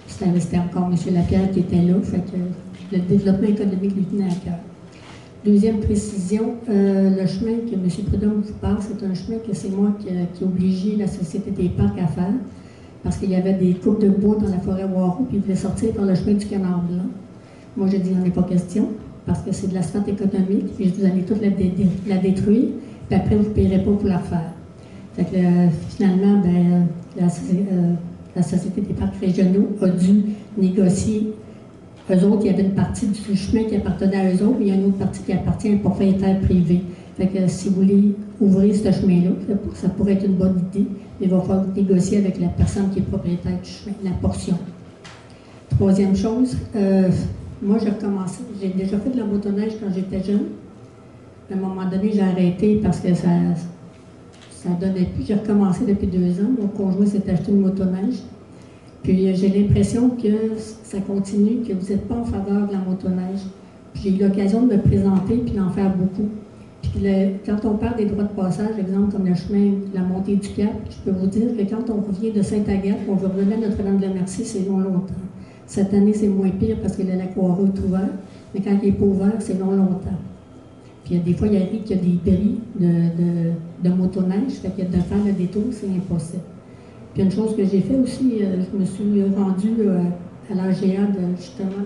S12: C'était encore M. Lapierre qui était là, fait que le développement économique lui tenait à cœur. Deuxième précision, le chemin que M. Prudhomme vous parle, c'est un chemin que c'est moi qui ai obligé la Société des parcs à faire, parce qu'il y avait des coupes de bois dans la forêt Warreau, puis ils voulaient sortir par le chemin du Canard Blanc. Moi, j'ai dit, il n'en est pas question, parce que c'est de l'asphalte économique, puis vous allez toute la détruire, puis après, vous ne paierez pas pour la refaire. Fait que, finalement, la Société des parcs régionaux a dû négocier. Eux autres, il y avait une partie du chemin qui appartenait à eux autres, mais il y a une autre partie qui appartient à un propriétaire privé. Fait que si vous voulez ouvrir ce chemin-là, ça pourrait être une bonne idée, mais il va falloir négocier avec la personne qui est propriétaire du chemin, la portion. Troisième chose, moi j'ai recommencé, j'ai déjà fait de la motoneige quand j'étais jeune. À un moment donné, j'ai arrêté parce que ça ne donnait plus. J'ai recommencé depuis 2 ans. Mon conjoint s'est acheté une motoneige. Puis j'ai l'impression que ça continue, que vous n'êtes pas en faveur de la motoneige. Puis j'ai eu l'occasion de me présenter puis d'en faire beaucoup. Puis quand on parle des droits de passage, exemple comme le chemin de la montée du Cap, je peux vous dire que quand on revient de Sainte-Agathe, on veut revenir à Notre-Dame-de-Merci, c'est longtemps. Cette année, c'est moins pire parce que le lac Warreau est ouvert, mais quand il n'est pas ouvert, c'est longtemps. Puis des fois, il arrive qu'il y a des bris de motoneige, fait que de faire le détour, c'est impossible. Puis une chose que j'ai fait aussi, je me suis rendue à l'AGA justement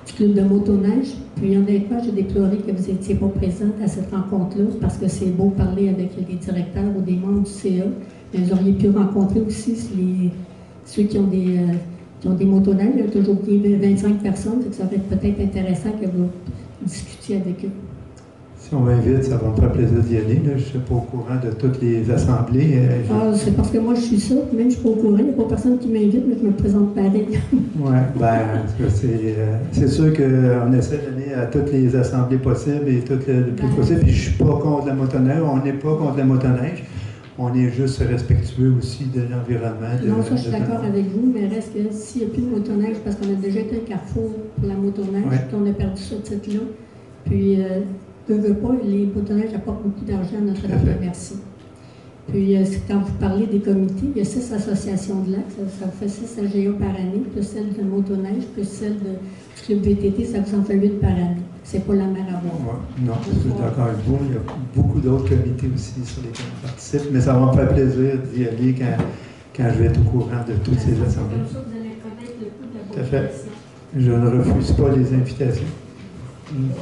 S12: du club de motoneige. Puis honnêtement, j'ai déploré que vous n'étiez pas présente à cette rencontre-là parce que c'est beau parler avec les directeurs ou des membres du CA, mais vous auriez pu rencontrer aussi ceux qui ont des motoneiges. Il y a toujours 25 personnes, donc ça va être peut-être intéressant que vous discutiez avec eux.
S1: Si on m'invite, ça va me faire plaisir d'y aller. Là. Je ne suis pas au courant de toutes les assemblées.
S12: C'est parce que moi, je suis ça. Même je ne suis pas au courant. Il n'y a pas personne qui m'invite, mais je me présente pareil.
S1: Oui, c'est sûr qu'on essaie d'aller à toutes les assemblées possibles et tout le plus possible. Puis je ne suis pas contre la motoneige. On n'est pas contre la motoneige. On est juste respectueux aussi de l'environnement.
S12: Non, ça, je suis d'accord avec vous, mais reste que s'il n'y a plus de motoneige, parce qu'on a déjà été un carrefour pour la motoneige, puis on a perdu ce titre-là. Puis, veut pas, les motoneiges apportent beaucoup d'argent à Notre-Dame-de-Merci. Puis, quand vous parlez des comités, il y a 6 associations de lacs, ça fait 6 AGA par année, plus celle de motoneige, plus celle du club VTT, ça vous en fait 8 par année. C'est pas la mer à boire.
S1: Ouais, non, je suis d'accord avec vous. Il y a beaucoup d'autres comités aussi sur lesquels on participe, mais ça va me faire plaisir d'y aller quand je vais être au courant de toutes ces assemblées.
S12: Comme ça, vous allez connaître le coût de la
S1: Tout à fait. Je ne refuse pas les invitations.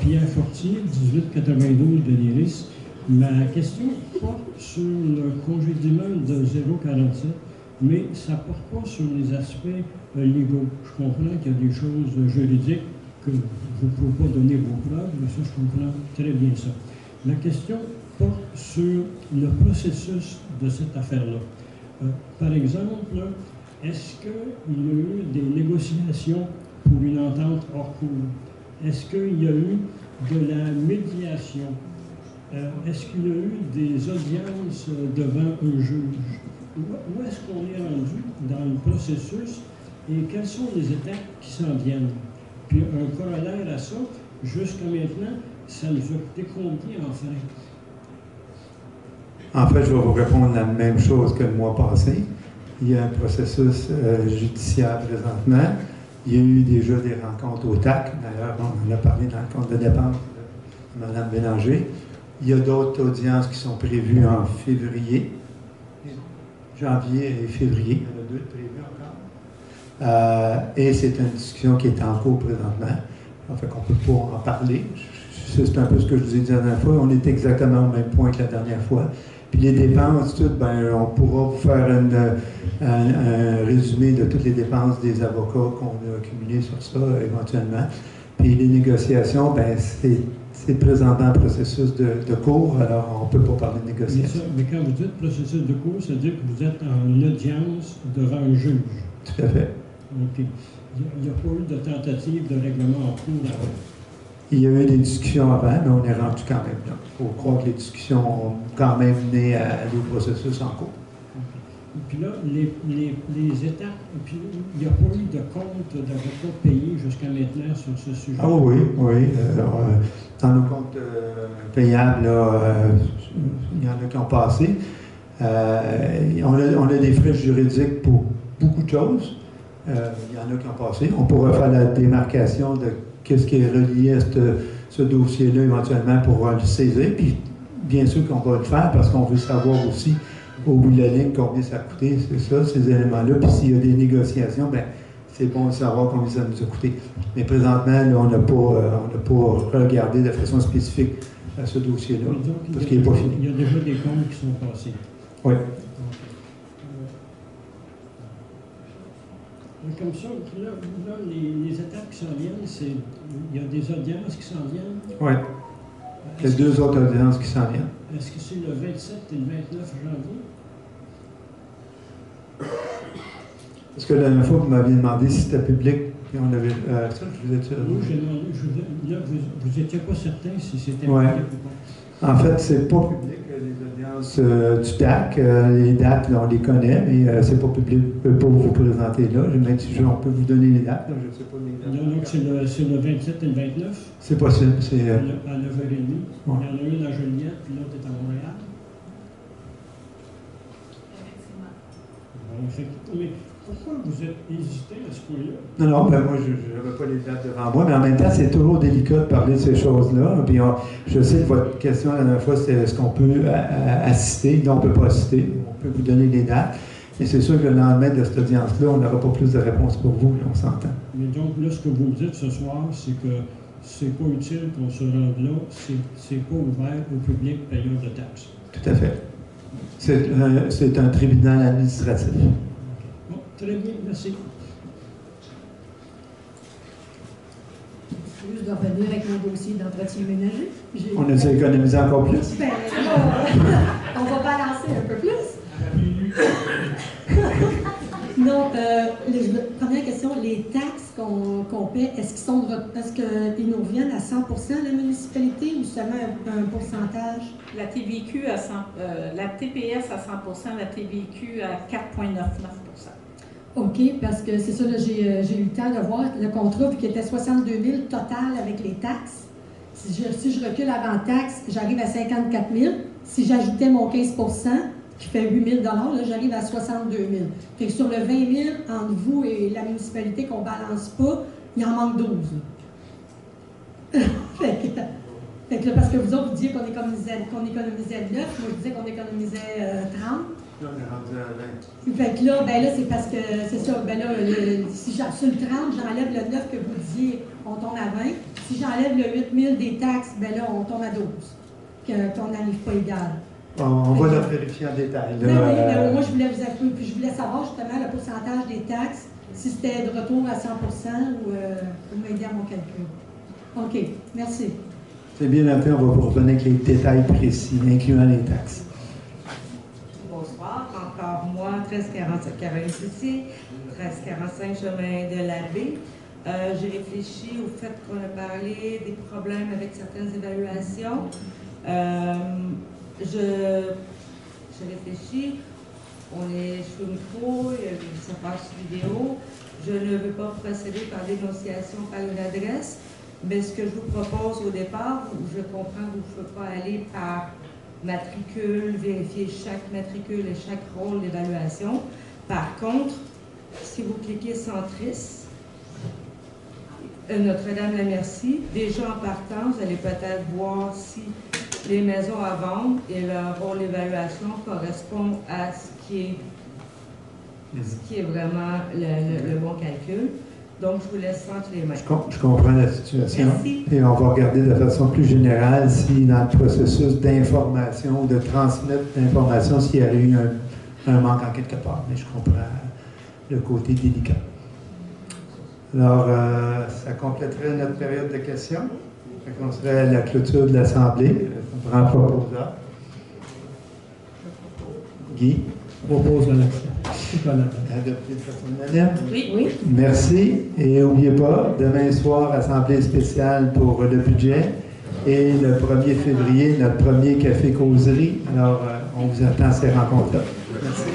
S3: Pierre Fortier, 1892 de l'Iris. Ma question porte sur le congédiement de 0,47, mais ça ne porte pas sur les aspects légaux. Je comprends qu'il y a des choses juridiques que vous ne pouvez pas donner vos preuves, mais ça, je comprends très bien ça. La question porte sur le processus de cette affaire-là. Par exemple, est-ce qu'il y a eu des négociations pour une entente hors cours? Est-ce qu'il y a eu de la médiation? Est-ce qu'il y a eu des audiences devant un juge? Où est-ce qu'on est rendu dans le processus et quelles sont les étapes qui s'en viennent? Puis un corollaire à ça, jusqu'à maintenant, ça nous a coûté combien enfin?
S1: En fait, je vais vous répondre la même chose que le mois passé. Il y a un processus judiciaire présentement. Il y a eu déjà des rencontres au TAC. D'ailleurs, on en a parlé dans le compte de dépenses de Mme Bélanger. Il y a d'autres audiences qui sont prévues en février, janvier et février. Il y en a 2 de prévues encore. Et c'est une discussion qui est en cours présentement. En fait, qu'on ne peut pas en parler. C'est un peu ce que je vous ai dit la dernière fois. On est exactement au même point que la dernière fois. Puis les dépenses, toutes, on pourra vous faire un résumé de toutes les dépenses des avocats qu'on a accumulées sur ça éventuellement. Puis les négociations, c'est présentement un processus de cours, alors on ne peut pas parler de négociations.
S3: Mais quand vous dites processus de cours, ça veut dire que vous êtes en audience devant un juge.
S1: Tout à fait.
S3: OK. Il n'y a pas eu de tentative de règlement en cours avant.
S1: Il y a eu des discussions avant, mais on est rendu quand même là. Il faut croire que les discussions ont quand même mené à des processus en cours.
S3: Puis là, les étapes, puis il n'y a pas eu de compte d'avocats payés jusqu'à maintenant sur ce sujet.
S1: Ah oui, oui. Dans nos comptes payables, là, il y en a qui ont passé. On a des frais juridiques pour beaucoup de choses. Il y en a qui ont passé. On pourra faire la démarcation de qu'est-ce qui est relié à ce dossier-là éventuellement pour le saisir. Puis, bien sûr qu'on va le faire parce qu'on veut savoir aussi, au bout de la ligne, combien ça a coûté. C'est ça, ces éléments-là. Puis, s'il y a des négociations, c'est bon de savoir combien ça nous a coûté. Mais présentement, là, on n'a pas regardé de façon spécifique à ce dossier-là parce qu'il n'est pas fini.
S3: Il y a déjà des comptes qui sont passés.
S1: Oui.
S3: Comme ça, là les étapes qui s'en viennent, il y a des audiences qui s'en viennent?
S1: Oui. Il y a 2 autres audiences qui s'en viennent.
S3: Est-ce que c'est le 27 et le 29 janvier?
S1: Parce que la dernière fois, vous m'aviez demandé si c'était public, et on avait... ça, je vous ai dit...
S3: Oui, j'ai demandé, là, vous n'étiez pas certain si c'était
S1: ouais.
S3: public ou pas.
S1: En fait, c'est pas public, les audiences du TAC. Les dates, là, on les connaît, mais c'est pas public. Je ne peux pas vous présenter là. Même si on peut vous donner les dates, là, je ne sais pas les dates.
S3: Donc, c'est le 27 et le 29?
S1: C'est possible. C'est,
S3: à 9h30. Ouais. Il y en a une à Joliette, puis l'autre est à Montréal. Effectivement. Mais pourquoi vous êtes hésité à ce point-là?
S1: Non, moi, je n'avais pas les dates devant moi, mais en même temps, c'est toujours délicat de parler de ces choses-là. Puis je sais que votre question la dernière fois, c'était est-ce qu'on peut assister? Non, on ne peut pas assister. On peut vous donner les dates. Et c'est sûr que le lendemain de cette audience-là, on n'aura pas plus de réponses pour vous, là, on s'entend. Mais
S3: donc, là, ce que vous me dites ce soir, c'est que c'est pas utile qu'on se rende là, c'est pas ouvert au public payeur de taxes. Tout à fait.
S1: C'est un tribunal administratif.
S3: Bon, très bien, merci.
S12: Juste de revenir avec mon dossier d'entretien ménager.
S1: On a dû économiser encore plus.
S12: On va balancer un peu plus. Non, première question, les taxes qu'on paie, est-ce qu'ils nous reviennent à 100% la municipalité ou seulement un pourcentage?
S2: La TVQ à 100, la TPS à 100%, la TVQ à 4,99%.
S12: OK, parce que c'est ça, j'ai eu le temps de voir le contrat, vu qu'il était 62 000 total avec les taxes. Si je recule avant taxe, j'arrive à 54 000. Si j'ajoutais mon 15 qui fait 8 000 là, j'arrive à 62 000. Fait que sur le 20 000 entre vous et la municipalité qu'on ne balance pas, il en manque 12. Fait que là, parce que vous autres, vous disiez qu'on économisait 9, moi je disais qu'on économisait 30.
S1: Là, on est rendu à 20.
S12: Fait que là, c'est parce que, c'est ça, si sur le 30, j'enlève le 9 que vous disiez, on tombe à 20. Si j'enlève le 8 000 des taxes, là, on tombe à 12. Qu'on n'arrive pas égal.
S1: On va le vérifier en détail.
S12: Oui, mais moi, je voulais vous appeler, puis je voulais savoir justement le pourcentage des taxes, si c'était de retour à 100% ou m'aider à mon calcul. OK, merci.
S1: C'est bien noté, on va vous revenir avec les détails précis, incluant les taxes.
S6: Bonsoir, encore moi, 1347 Caroline Cloutier, 1345 chemin de la Baie. J'ai réfléchi au fait qu'on a parlé des problèmes avec certaines évaluations. Je réfléchis, on est sur le micro, ça passe sur vidéo. Je ne veux pas procéder par dénonciation par une adresse, mais ce que je vous propose au départ, je comprends que vous ne pouvez pas aller par matricule, vérifier chaque matricule et chaque rôle d'évaluation. Par contre, si vous cliquez centris, Notre-Dame-la-Merci, déjà en partant, vous allez peut-être voir si les maisons à vendre et leur rôle d'évaluation correspondent à ce qui est vraiment le bon calcul. Donc, je vous laisse entre les mains.
S1: Je comprends la situation.
S6: Merci.
S1: Et on va regarder de façon plus générale si dans le processus d'information ou de transmettre l'information, s'il y a eu un manque en quelque part. Mais je comprends le côté délicat. Alors, ça compléterait notre période de questions. On serait à la clôture de l'Assemblée. On prend proposeur. Guy.
S3: Propose l'adoption.
S1: Adopté de façon unanime.
S5: Oui.
S1: Merci. Et n'oubliez pas, demain soir, Assemblée spéciale pour le budget. Et le 1er février, notre premier café causerie. Alors, on vous attend à ces rencontres-là. Merci.